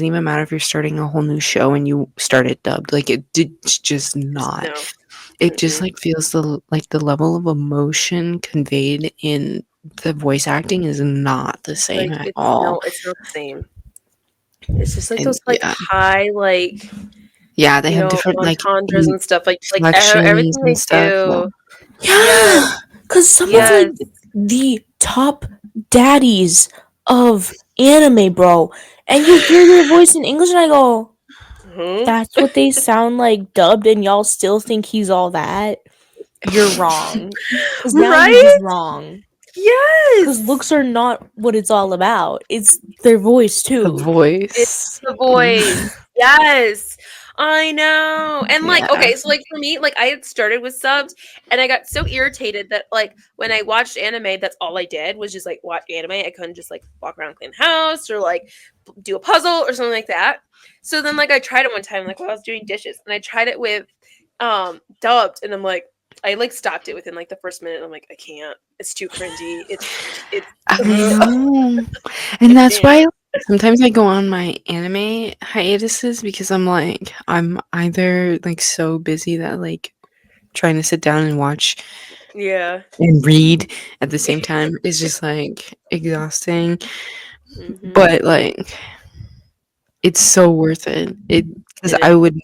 even matter if you're starting a whole new show and you start it dubbed. It's just not. No. It just like feels the level of emotion conveyed in the voice acting is not the same Like at it's all. no, it's not the same. It's just like And those like high yeah, they have different like entendres and stuff like inflections everything and they stuff. do. Yeah, Yes. because some of Yes. the top daddies of anime, bro, and you hear their voice in English, and I go, Mhm. that's what they sound like dubbed, and y'all still think he's all that? You're wrong. Because now you're Right? just wrong. Because Yes. looks are not what it's all about. It's their voice The too. voice. The voice. Yes. I know. And Yeah. okay, so for me, I had started with subs and I got so irritated that when I watched anime, that's all I did was just watch anime. I couldn't just walk around clean the house or do a puzzle or something like that. So then I tried it one time while I was doing dishes and I tried it with dubbed and I'm like I stopped it within the first minute and I'm like I can't. It's too cringy. It's I know. And that's why sometimes I go on my anime hiatuses because I'm either so busy that trying to sit down and watch yeah. and read at the same time is just exhausting. Mhm. But it's so worth it. Because It I is. would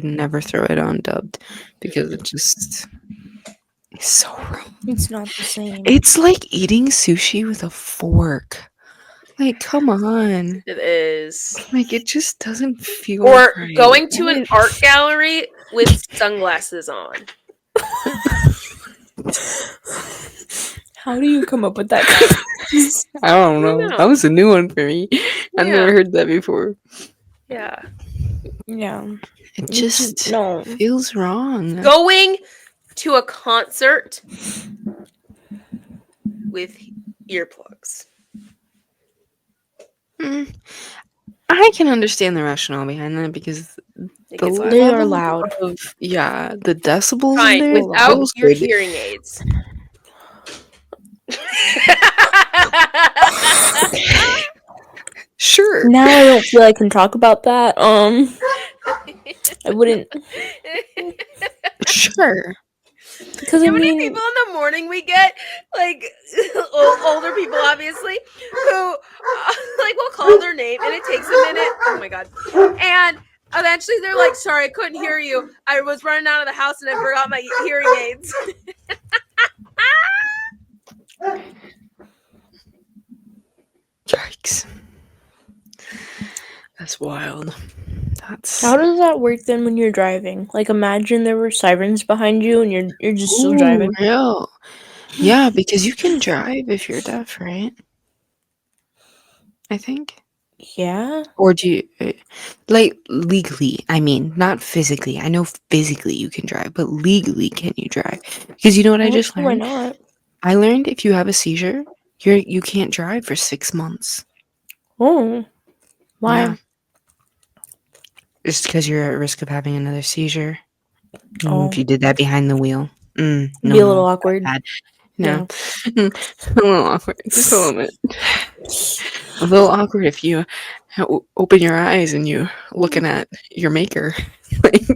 never throw it on dubbed because it just is so wrong. It's not the same. It's like eating sushi with a fork. Come on. It is. It just doesn't feel Or right. going to an art gallery with sunglasses on. How do you come up with that? I don't know. That was a new one for me. I've never Yeah. heard that before. Yeah. Yeah. It just No. feels wrong. Going to a concert with earplugs. I can understand the rationale behind that because It the gets loud. They are level loud. of the decibels in Fine, there without feels your good. hearing aids. Sure. Now I don't feel I can talk about that. I wouldn't, Sure. because You I know how many mean, people in the morning we get, like older people, obviously, who like will call their name and it takes a minute. Oh my god! And eventually they're like, "Sorry, I couldn't hear you. I was running out of the house and I forgot my hearing aids." Yikes. That's wild. That's how does that work then when you're driving? Like, imagine there were sirens behind you and you're just still ooh, driving. real. Yeah, because you can drive if you're deaf, right? I think. Yeah. Or do you, like, legally? I mean, not physically. I know physically you can drive, but legally, can you drive? Because you know what I I don't just see why learned? not. I learned if you have a seizure, you can't drive for 6 months. Oh, Yeah, why? just because you're at risk of having another seizure. If Oh, you did that behind the wheel, be a little no, awkward. bad. No, Yeah. a little awkward, just a little bit. A little awkward if you open your eyes and you looking at your maker. Like,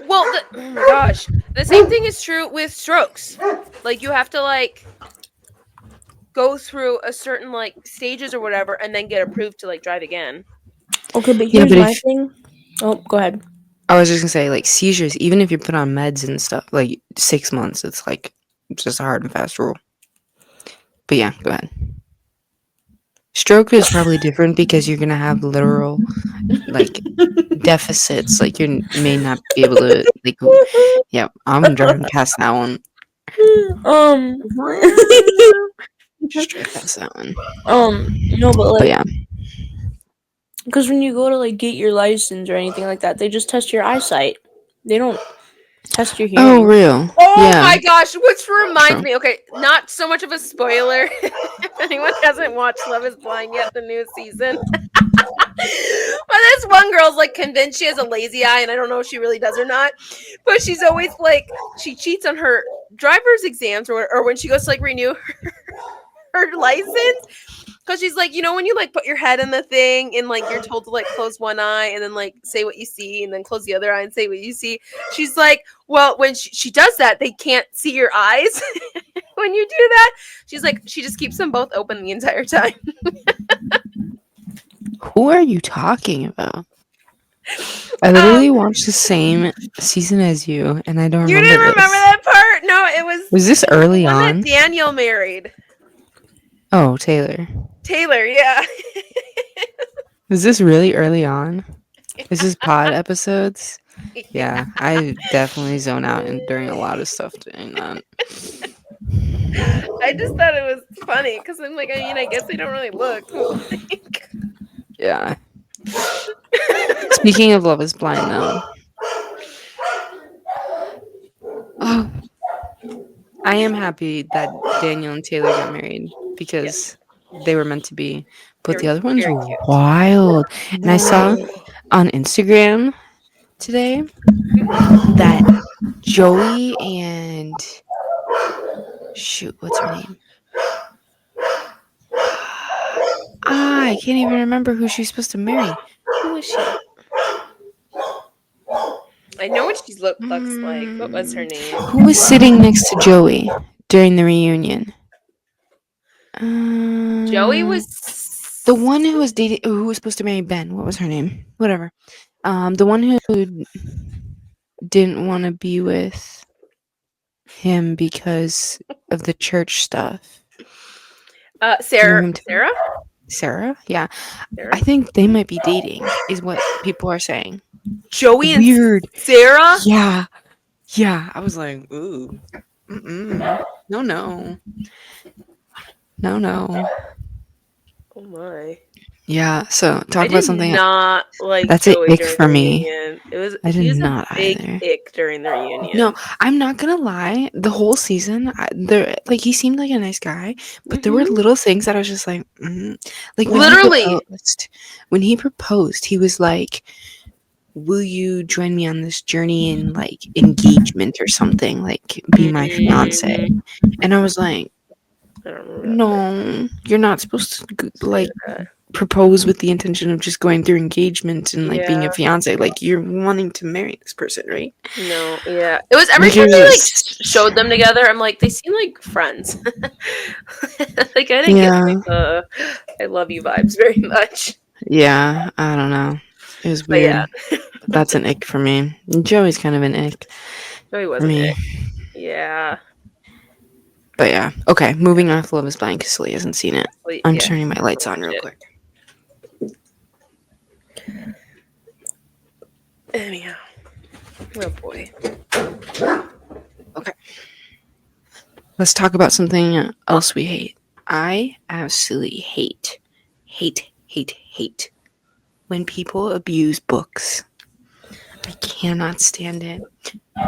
Well, oh my gosh, the same thing is true with strokes. Like you have to like go through a certain like stages or whatever, and then get approved to like drive again. Okay, but yeah, here's but my if thing. Oh, go ahead. I was just gonna say, like, seizures, even if you put on meds and stuff, like 6 months, it's like it's just a hard and fast rule. But yeah, go ahead. Stroke is probably different because you're gonna have literal like deficits. Like you may not be able to like. Yeah, I'm driving past that one. um, Just drive past that one. no, but But like, yeah. because when you go to like get your license or anything like that, they just test your eyesight. They don't test your Oh, hearing. real. Oh Yeah. my goch, which reminds True. me, okay, not so much of a spoiler if anyone hasn't watched Love is Blind yet, the new season. But this one girl's like convinced she has a lazy eye, and I don't know if she really does or not. But she's always like, she cheats on her driver's exams or when she goes to like renew her license. Because she's like, you know, when you like put your head in the thing and like you're told to like close one eye and then like say what you see and then close the other eye and say what you see. She's like, well, when she does that, they can't see your eyes when you do that. She's like, she just keeps them both open the entire time. Who are you talking about? I Um, literally watched the same season as you, and I don't you remember didn't remember this. that part? No, it was Was this the early one that on? Daniel married. Oh, Taylor. Taylor, yeah. Was this really early on? Is this pod episodes? Yeah. Yeah, I definitely zone out and during a lot of stuff during that. I just thought it was funny because I'm like, I mean, I guess they don't really look. Like, Yeah. Speaking of Love is Blind, though, oh, I am happy that Daniel and Taylor got married yes, because they were meant to be. they But were the other ones very were cute. wild. And I saw No. on Instagram today that Joey and shoot, what's her name? I can't even remember who she's supposed to marry. Who was she? I know what she looks like. What was her name? Who was sitting next to Joey during the reunion? Joey Uh, the was. one who was dating, who was supposed to marry Ben. What was her name? Whatever. The one who didn't want to be with him because of the church stuff. You know Sarah. who I'm talking? Sarah. Sarah? Yeah. Sarah. I think they might be dating, is what people are saying. Joey and Weird. Sarah. Yeah. Yeah. I was like, ooh. Mm-mm. No, no. No, no. Oh my! Yeah. So I talk about did something not like that's a Joey ick during the for me. reunion. I did He was a not big either. ick during the No, reunion. I'm not gonna lie. The whole season, there like he seemed like a nice guy, but there were Hmm. little things that I was just like, like Literally. when he proposed, he was like, "Will you join me on this journey in like engagement or something? Like, be my fiance?" Mm, And I was like, I don't remember that part. "No, you're not supposed to Say like that. propose with the intention of just going through engagement and like being a Yeah. fiance. Like you're wanting to marry this person, right? No, yeah. It was every Like time there's they a like showed them together, I'm like, they seem like friends. Like I didn't get yeah, like I love you vibes very much. yeah. I don't know. It was But yeah, weird. But that's an ick for me. And Joey's kind of an ick Joey for wasn't me. it. Yeah. But yeah. Okay, moving off Love Is Blind because Lee hasn't seen it. Wait, I'm yeah. turning my lights Watch on real it. quick. Anyhow. Oh boy. Okay. Let's talk about something else we hate. I absolutely hate when people abuse books. I cannot stand it.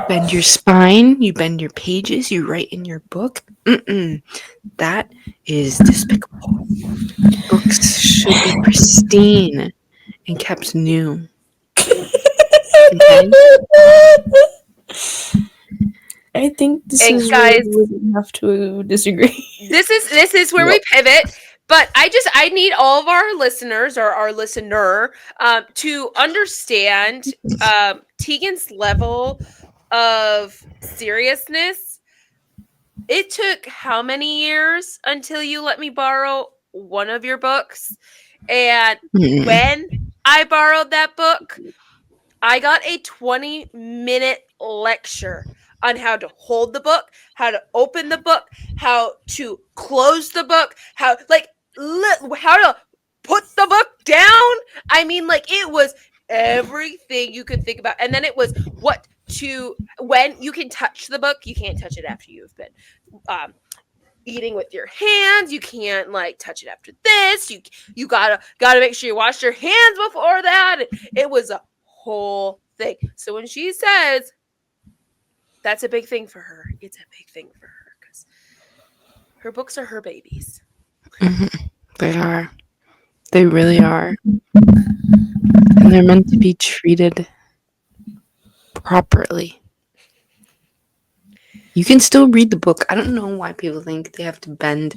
Bend your spine, you bend your pages, you write in your book. That is despicable. Books should be pristine and kept new. Okay? I think this And is where guys, we would have to disagree. this is where we pivot. But I need all of our listeners or our listener to understand Tegan's level of seriousness. It took how many years until you let me borrow one of your books? And when I borrowed that book, I got a 20-minute lecture on how to hold the book, how to open the book, how to close the book, how to put the book down. I mean, like it was everything you could think about. And then it was when you can touch the book, you can't touch it after you've been eating with your hands. You can't like touch it after this. You gotta make sure you wash your hands before that. It was a whole thing. So when she says that's a big thing for her, it's a big thing for her because her books are her babies. They are. They really are. And they're meant to be treated properly. You can still read the book. I don't know why people think they have to bend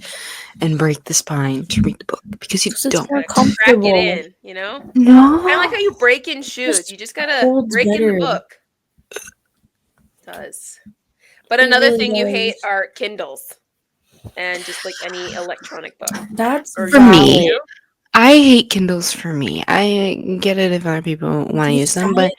and break the spine to read the book because you don't. more Crack comfortable. it in, you know? No. Kind of like how you break in shoes. You just gotta holds break in better. the book. It does. But It another really thing you hate does. are Kindles and just like any electronic book. That's Or For me. you? I hate Kindles for me. I get it if other people want to use them, but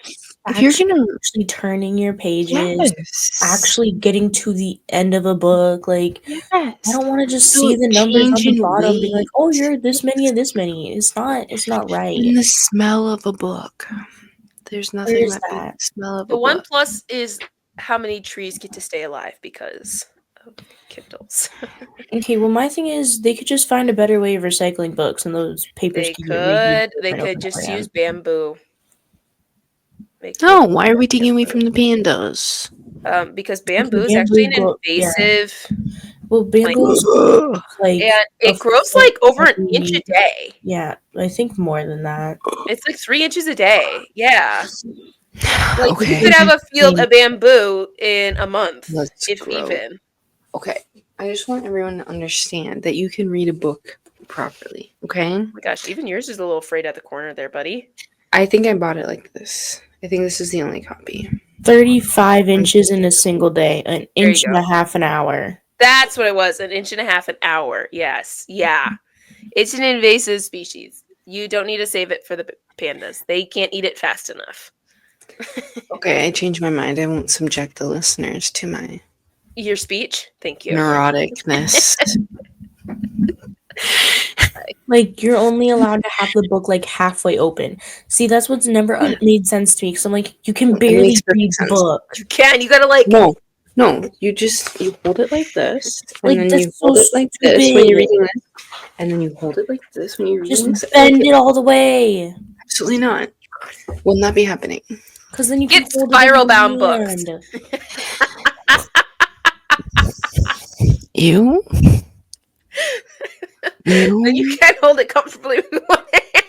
if you're gonna actually turning your pages, yes, actually getting to the end of a book, like yes, I don't want to just so see the numbers on the changing bottom, being like, "Oh, weight you're this many and this many." It's not right. and the smell of a book. There's Where nothing is that beats that? the smell of The a one book. plus is how many trees get to stay alive because of Kindles. Okay, well, my thing is they could just find a better way of recycling books, and those papers They can get reused. could. They right over could just again. use bamboo. Oh, why are we taking away from the pandas? Because bamboo is actually an invasive Well, bamboo is Ugh. like and a it grows foot like over an every- inch a day. Yeah, I think more than that. It's like 3 inches a day. Yeah. Like you Okay, could have a field of bamboo in a month, let's if grow. even. Okay, I just want everyone to understand that you can read a book properly. Okay. Oh my gosh, even yours is a little frayed at the corner there, buddy. I think I bought it like this. I think this is the only copy. 35 inches in a single day, an There you inch and go. a half an hour. That's what it was, an inch and a half an hour. Yes. Yeah. It's an invasive species. You don't need to save it for the pandas. They can't eat it fast enough. Okay, I changed my mind. I won't subject the listeners to my Your speech? Thank you. neuroticness. Like, you're only allowed to have the book, like, halfway open. See, that's what's never made sense to me, because I'm like, you can barely makes perfect read the sense. book. You can. You gotta like No, you hold it like this, and Like, then that's you hold so it like this when stupid. you're reading this, and then you hold it like this when you're reading Just this. bend it all the way. Absolutely not. Will not be happening. Because then you get can hold it in spiral your bound books. hand. You. Then you can't hold it comfortably with one hand.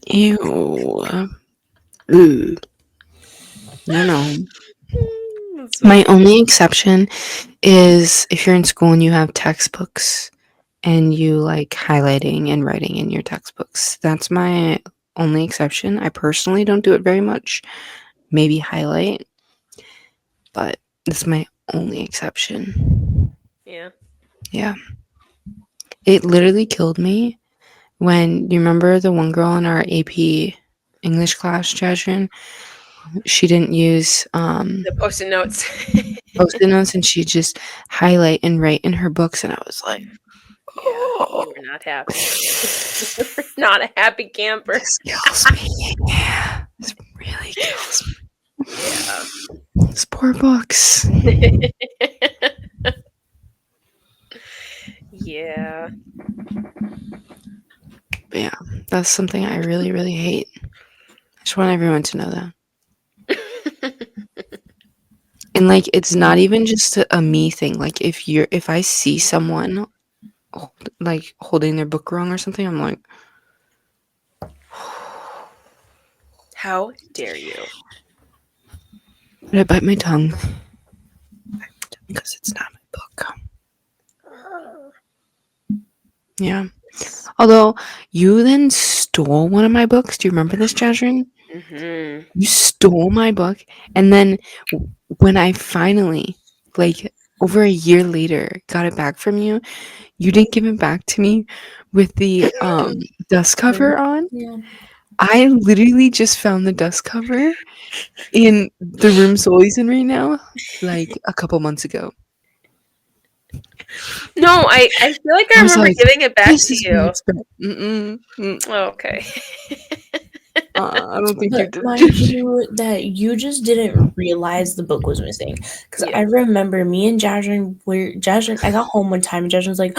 Ew. Ooh. No. My only exception is if you're in school and you have textbooks and you like highlighting and writing in your textbooks. That's my only exception. I personally don't do it very much. Maybe highlight, but that's my only exception. Yeah. Yeah. It literally killed me when you remember the one girl in our AP English class, Jasmine? She didn't use The post-it notes. post-it notes and she just highlight and write in her books, and I was like, Yeah, oh, you were not happy. Not a happy camper. this kills me. Yeah, this really kills me. Yeah. These poor books. Yeah. But yeah, that's something I really, really hate. I just want everyone to know that. And like, it's not even just a me thing. Like, if I see someone like holding their book wrong or something, I'm like, How dare you? but I bite my tongue because it's not my book. Yeah. Although you then stole one of my books. Do you remember this, Jasmine? Mm-hmm. You stole my book, and then when I finally, like over a year later, got it back from you, you didn't give it back to me with the dust cover on. Yeah. I literally just found the dust cover in the room Sully's in right now, like a couple months ago. No, I feel like I I was remember like, giving it back "This to is where you. it's been." Oh, okay. I don't think you But did. mind you, that you just didn't realize the book was missing. Because Yeah. I remember me and Jasmine, I got home one time and Jasmine was like,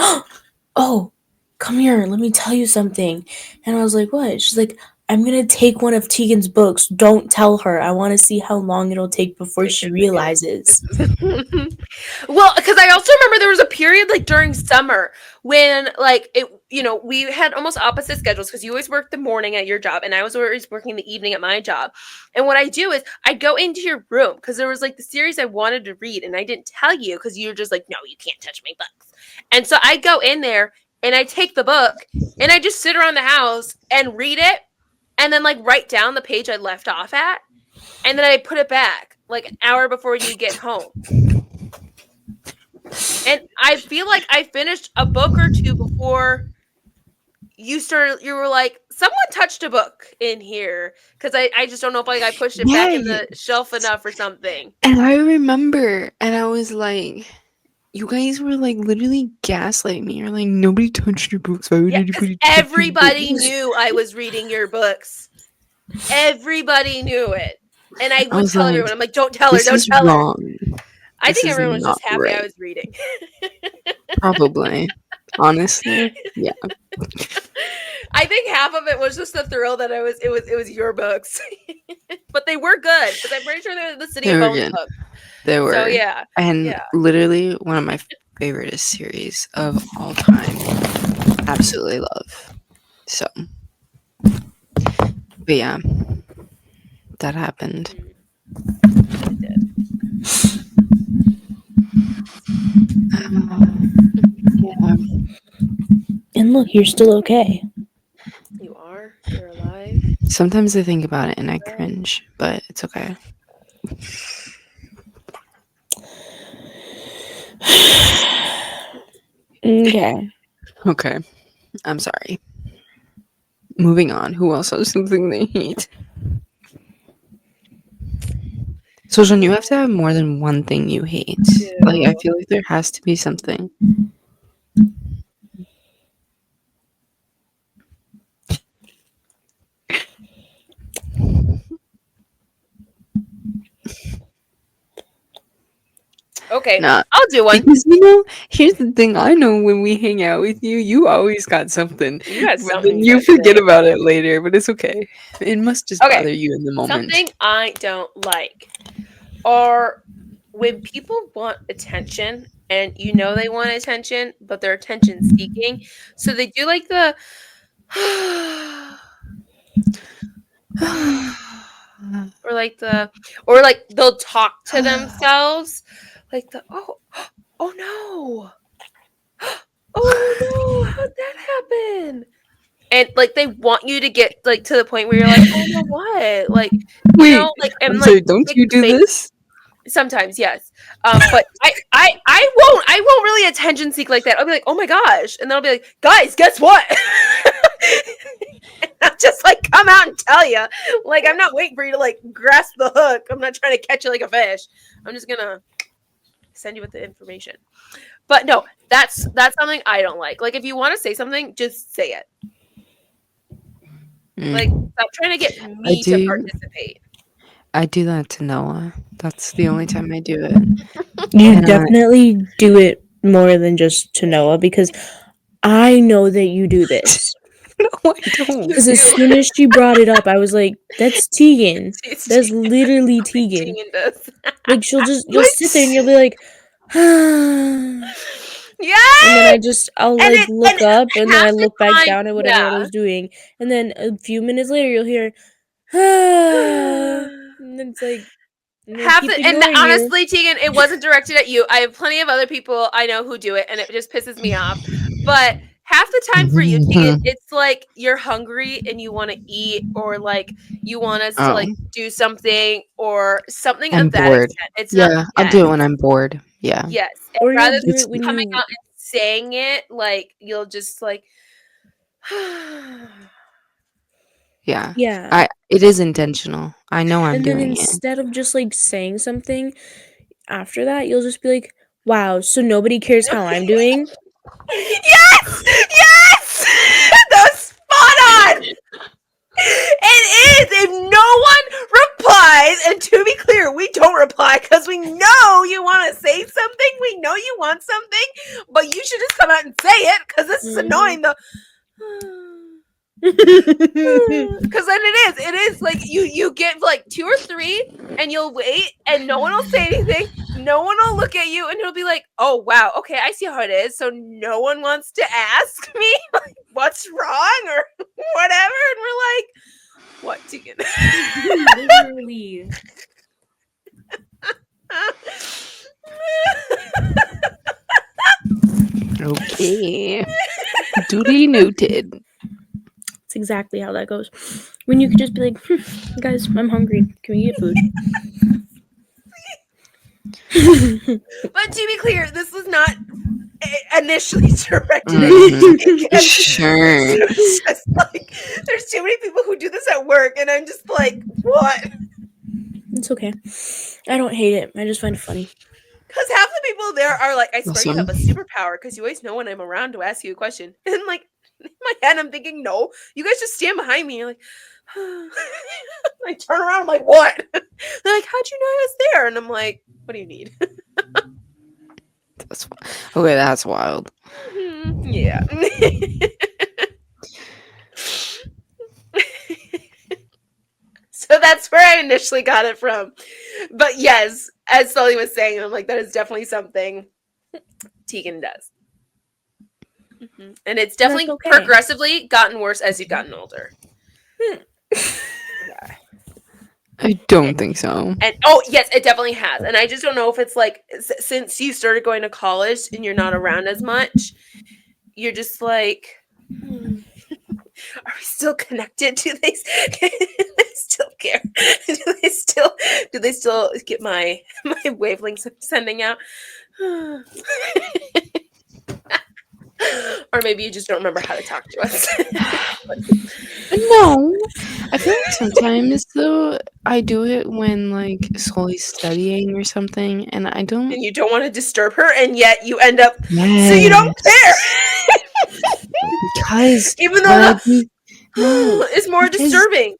oh, come here, let me tell you something. And I was like, what? She's like, I'm going to take one of Tegan's books. Don't tell her. I want to see how long it'll take before she realizes. Well, because I also remember there was a period like during summer when like it, we had almost opposite schedules because you always worked the morning at your job and I was always working the evening at my job. And what I do is I go into your room because there was like the series I wanted to read and I didn't tell you because you're just like, no, you can't touch my books. And so I go in there and I take the book and I just sit around the house and read it and then like write down the page I left off at and then I put it back like an hour before you get home. And I feel like I finished a book or two before you were like, someone touched a book in here. Because I just don't know if like I pushed it back in Yeah, the shelf enough or something. and I remember, and I was like, you guys were like literally gaslighting me. You're like, nobody touched your books. Why would Yeah, because anybody touch your everybody books? knew I was reading your books. Everybody knew it. And I I would was tell like, everyone, I'm like, don't tell her, this don't is tell her. wrong. I This think is everyone was not just happy I right. was reading. Probably. Honestly. Yeah. I think half of it was just the thrill that it was your books. But they were good because I'm pretty sure they're the City They of were Bones good. books. They were. So yeah. And Yeah. literally one of my favorite series of all time. Absolutely love. So. But yeah. That happened. It did. Yeah. And look, you're still okay. You are. You're alive. Sometimes I think about it and I cringe, but it's okay. Okay. Okay. I'm sorry. Moving on. Who else has something they hate? So, John, you have to have more than one thing you hate. Like, I feel like there has to be something. Okay. Nah. I'll do one. Because, here's the thing. I know when we hang out with you, you always got something. You got But something then you to forget say. about it later, but it's okay. It must just Okay. bother you in the moment. Something I don't like are when people want attention and they want attention, but they're attention seeking. So they do like the or like they'll talk to themselves like the oh no. Oh Tegan. And like they want you to get like to the point where you're like, oh no, what? Like, Wait, like and I'm like sorry, don't make you the do face. this? Sometimes, yes. But I won't really attention seek like that. I'll be like, oh my gosh. And then I'll be like, guys, guess what? And I'll just like come out and tell you. Like, I'm not waiting for you to like grasp the hook. I'm not trying to catch you like a fish. I'm just gonna send you with the information. But no, that's something I don't like. Like, if you want to say something, just say it. Like, stop trying to get me to participate. I do that to Noah. That's the only time I do it. You And definitely do it more than just to Noah, because I know that you do this. no, I don't. Because as soon as she brought it up, I was like, "That's Tegan. It's That's Tegan. literally Tegan." Tegan does. Like you'll sit there and you'll be like, Yeah. and then I'll And like look up and then half I the look back time, down at whatever I yeah. was doing, and then a few minutes later you'll hear, and then it's like, Honestly, Tegan, it wasn't directed at you. I have plenty of other people I know who do it, and it just pisses me off. But half the time for you, Tegan, it's like you're hungry and you want to eat, or like you want us to like do something or something I'm of that bored. extent. It's Yeah, I'll do it when I'm bored. Yeah. Yes. or rather you'll do than it when coming you. out and saying it, like you'll just like Yeah. Yeah. It is intentional. I know I'm And then doing it. instead of just like saying something after that, you'll just be like, "Wow, so nobody cares how I'm doing?" Yes! Yes! That was spot on! It is! If no one replies, and to be clear, we don't reply because we know you want to say something, we know you want something, but you should just come out and say it because this is annoying. Because then it is like you get like 2 or 3 and you'll wait and no one will say anything, no one will look at you, and you'll be like, oh wow, okay, I see how it is, so no one wants to ask me like what's wrong or whatever, and we're like, what, Tegan? Literally. Okay. Duly noted. That's exactly how that goes. When you could just be like, guys, I'm hungry. Can we get food? But to be clear, this was not initially directed at you. Sure. It's just like, there's too many people who do this at work, and I'm just like, what? It's okay. I don't hate it. I just find it funny. Because half the people there are like, I swear you have a Awesome. superpower because you always know when I'm around to ask you a question. And like, in my head, I'm thinking, no, you guys just stand behind me. You're like, I turn around, I'm like, what? They're like, how'd you know I was there? And I'm like, what do you need? That's wild. Yeah. So that's where I initially got it from. But yes, as Sully was saying, I'm like, that is definitely something Tegan does. Mm-hmm. And it's definitely progressively gotten worse as you've gotten older. Yeah. I don't think so. And oh yes, it definitely has. And I just don't know if it's like since you started going to college and you're not around as much, you're just like, are we still connected? Do they still care? Do they still get my wavelengths I'm sending out? Or maybe you just don't remember how to talk to us. No. I feel like sometimes though I do it when like Sully's studying or something, and I don't. And you don't want to disturb her, and yet you end up. Yes. So you don't care. Because even though no, it's more disturbing.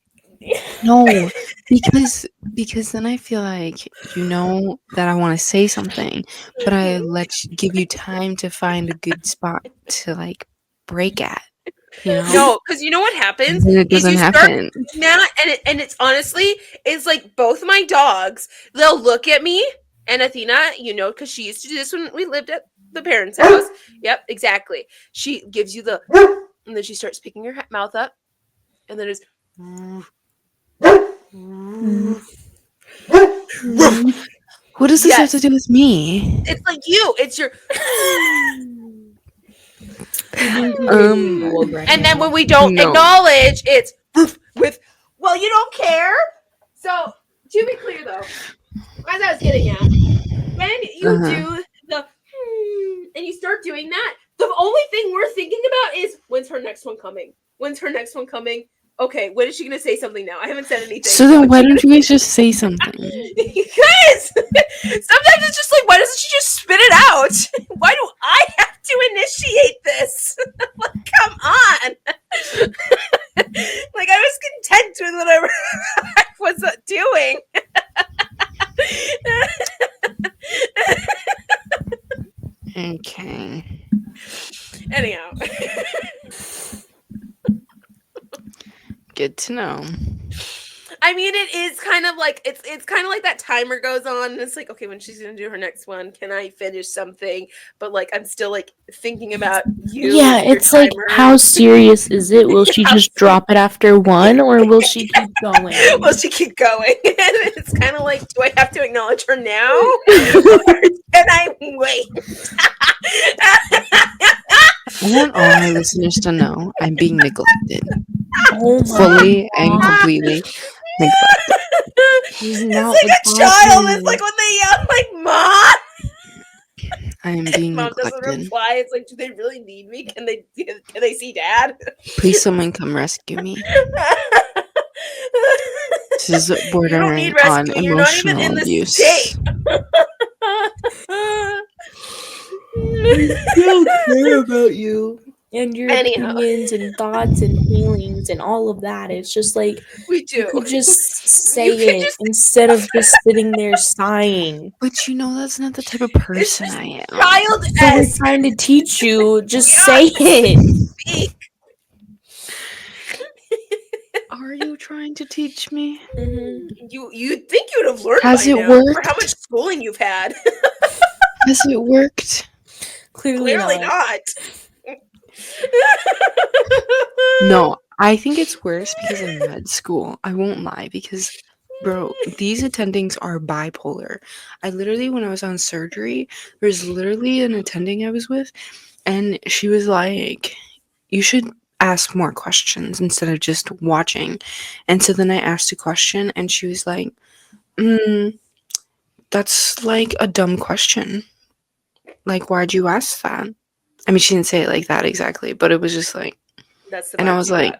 No, because then I feel like you know that I want to say something, but I give you time to find a good spot to like break at. You know? No, because you know what happens it doesn't happen. And it's honestly, it's like both my dogs. They'll look at me, and Athena, you know, because she used to do this when we lived at the parents' house. Yep, exactly. She gives you the, and then she starts picking her mouth up, and then it's. What does this have to do with me? It's like you. It's your. being completely old right And then now. when we don't acknowledge, it's with, well, you don't care. So, to be clear though, as I was getting at, when you do the and you start doing that, the only thing we're thinking about is when's her next one coming? When's her next one coming? Okay, when is she gonna say something now? I haven't said anything. So then why don't you guys just say something? Because sometimes it's just like, why doesn't she just spit it out? Why do I have to initiate this? Like, come on. Like, I was content with whatever I was doing. Okay. Anyhow. Good to know. I mean, it is kind of like it's kind of like that timer goes on, and it's like, okay, when she's gonna do her next one, can I finish something? But like, I'm still like thinking about you. Yeah, it's like, how serious is it? Will she just drop it after one, or will she keep going? Will she keep going? It's kind of like, do I have to acknowledge her now, or can I wait? I want all my listeners to know I'm being neglected. Oh my Fully and completely neglected. It's like a child. It's like when they yell, like, Mom! I am being Mom doesn't neglected. reply. It's like, do they really need me? Can they see Dad? Please someone come rescue me. This is You don't bordering need on rescuing. You're not even in emotional the abuse. state. We still care about you and your Anyhow. opinions and thoughts and feelings and all of that. It's just like, We do. you could just say You could it just- instead of just sitting there sighing. But you know that's not the type of person I am. Child So we're trying to teach you. Just say it. Speak. Are you trying to teach me? You'd think you'd have learned Has by it now worked? for how much schooling you've had. Has it worked? Clearly not. No, I think it's worse because in med school, I won't lie, because bro, these attendings are bipolar. I literally, when I was on surgery, there's literally an attending I was with, and she was like, you should ask more questions instead of just watching. And so then I asked a question, and she was like, that's like a dumb question. Like, why'd you ask that? I mean, she didn't say it like that exactly, but it was just like, That's the and I vibe was you like,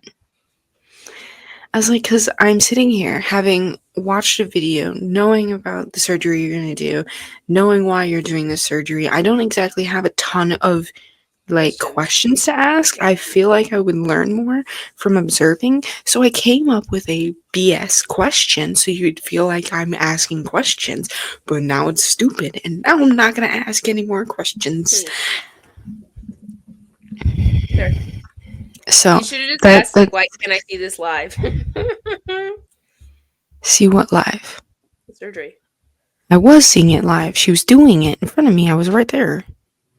got. because I'm sitting here having watched a video, knowing about the surgery you're going to do, knowing why you're doing this surgery. I don't exactly have a ton of like questions to ask. I feel like I would learn more from observing. So I came up with a BS question so you'd feel like I'm asking questions. But now it's stupid, and now I'm not going to ask any more questions. Fair. So You should have just asked, like, why can I see this live? See what live? Surgery. I was seeing it live. She was doing it in front of me. I was right there.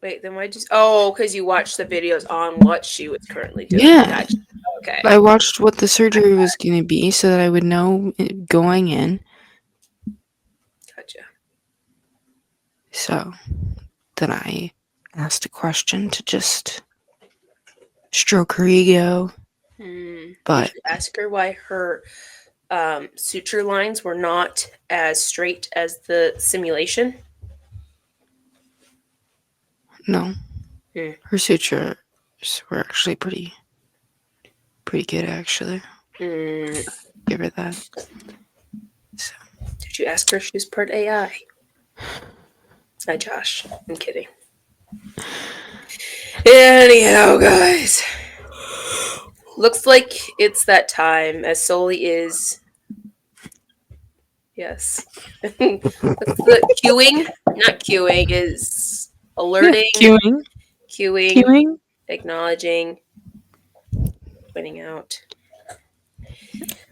Wait, then why just... Oh, because you watched the videos on what she was currently doing. Yeah. Gotcha. Okay. I watched what the surgery was going to be so that I would know going in. Gotcha. So then I asked a question to just stroke her ego. But did you ask her why her suture lines were not as straight as the simulation? no, her sutures were actually pretty good, actually. Give her that. So. Did you ask her if she was part AI? Hi, Josh. I'm kidding. Anyhow, guys. Looks like it's that time, as Soli is... Yes. The queuing, not queuing, is alerting, Yeah, queuing, acknowledging, pointing out.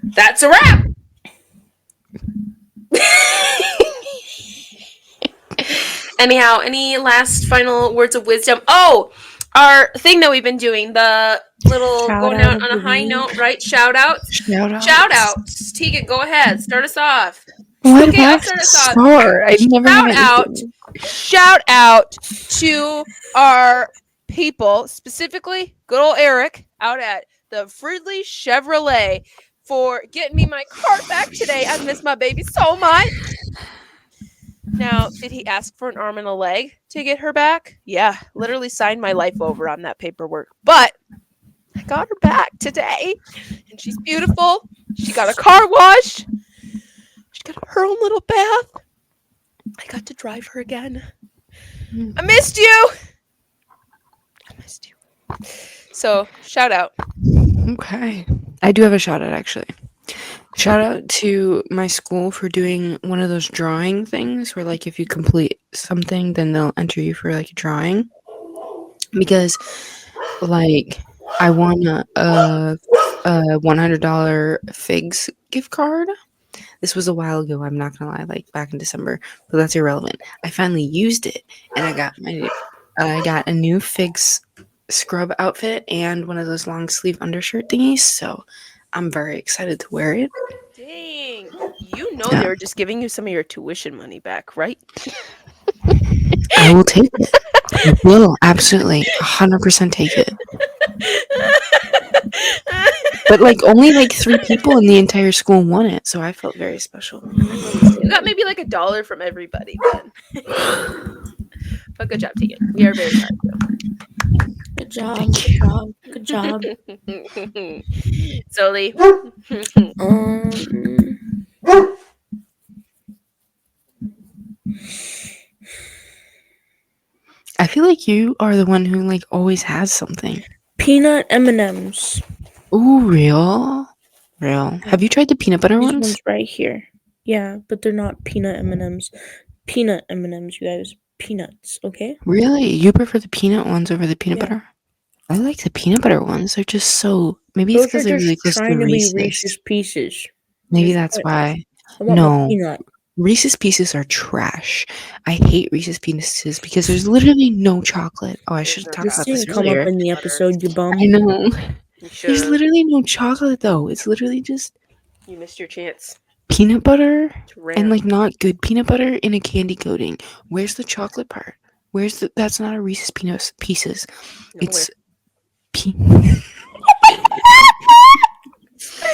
That's a wrap! Anyhow, any last final words of wisdom? Oh, our thing that we've been doing, the little going out on a high note, right? Shout outs. Shout outs. Tegan, go ahead. Start us off. Okay, I'll start us off. I never have anything. Shout out to our people, specifically good old Eric, out at the Fridley Chevrolet for getting me my car back today. I miss my baby so much. Now, did he ask for an arm and a leg to get her back? Yeah, literally signed my life over on that paperwork. But I got her back today, and she's beautiful. She got a car wash. She got her own little bath. I got to drive her again. I missed you. I missed you. So, shout out. Okay. I do have a shout out, actually. Shout out to my school for doing one of those drawing things where, like, if you complete something, then they'll enter you for, like, a drawing. Because, like, I won a $100 Figs gift card. This was a while ago, I'm not gonna lie, like, back in December, but that's irrelevant. I finally used it, and I got a new Figs scrub outfit and one of those long sleeve undershirt thingies, so I'm very excited to wear it. Dang. You know Yeah. they were just giving you some of your tuition money back, right? I will take it. I will absolutely 100% take it. But, like, only, like, 3 people in the entire school won it, so I felt very special. You got maybe like $1 from everybody then. But good job, Tegan. We are very proud Good job. Thank Good you. job. Good job. of you. Sully. I feel like you are the one who, like, always has something. Peanut M&Ms. Ooh, real? Have you tried the peanut butter These ones? ones right here. Yeah, but they're not peanut M&Ms. Peanut M&Ms, you guys. Peanuts, okay? Really? You prefer the peanut ones over the peanut Yeah. butter? I like the peanut butter ones. They're just so... Maybe it's Those are because they're really just close to trying to be Reese's. Reese's Pieces. Maybe That's that's it. why. I want my No. peanut. Reese's Pieces are trash. I hate Reese's Pieces because there's literally no chocolate. Oh, I should have talked This about this didn't come up earlier. in the episode, you bum. I know. You There's should. literally no chocolate, though. It's literally just You missed your chance. peanut butter To rant. and, like, not good peanut butter in a candy coating. Where's the chocolate part? That's not a Reese's Pieces. Nowhere. It's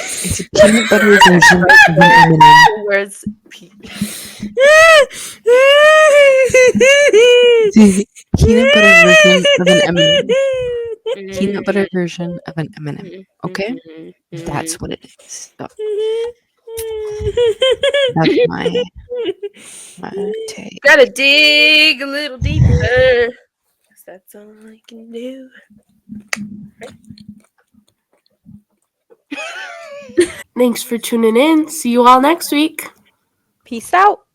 it's a peanut butter version of an M&M. Where's Peanut butter version of an M&M. Peanut butter version of an M&M. Okay? That's what it is. So, that's my take. Gotta dig a little deeper. 'Cause that's all I can do. Thanks for tuning in. See you all next week. Peace out.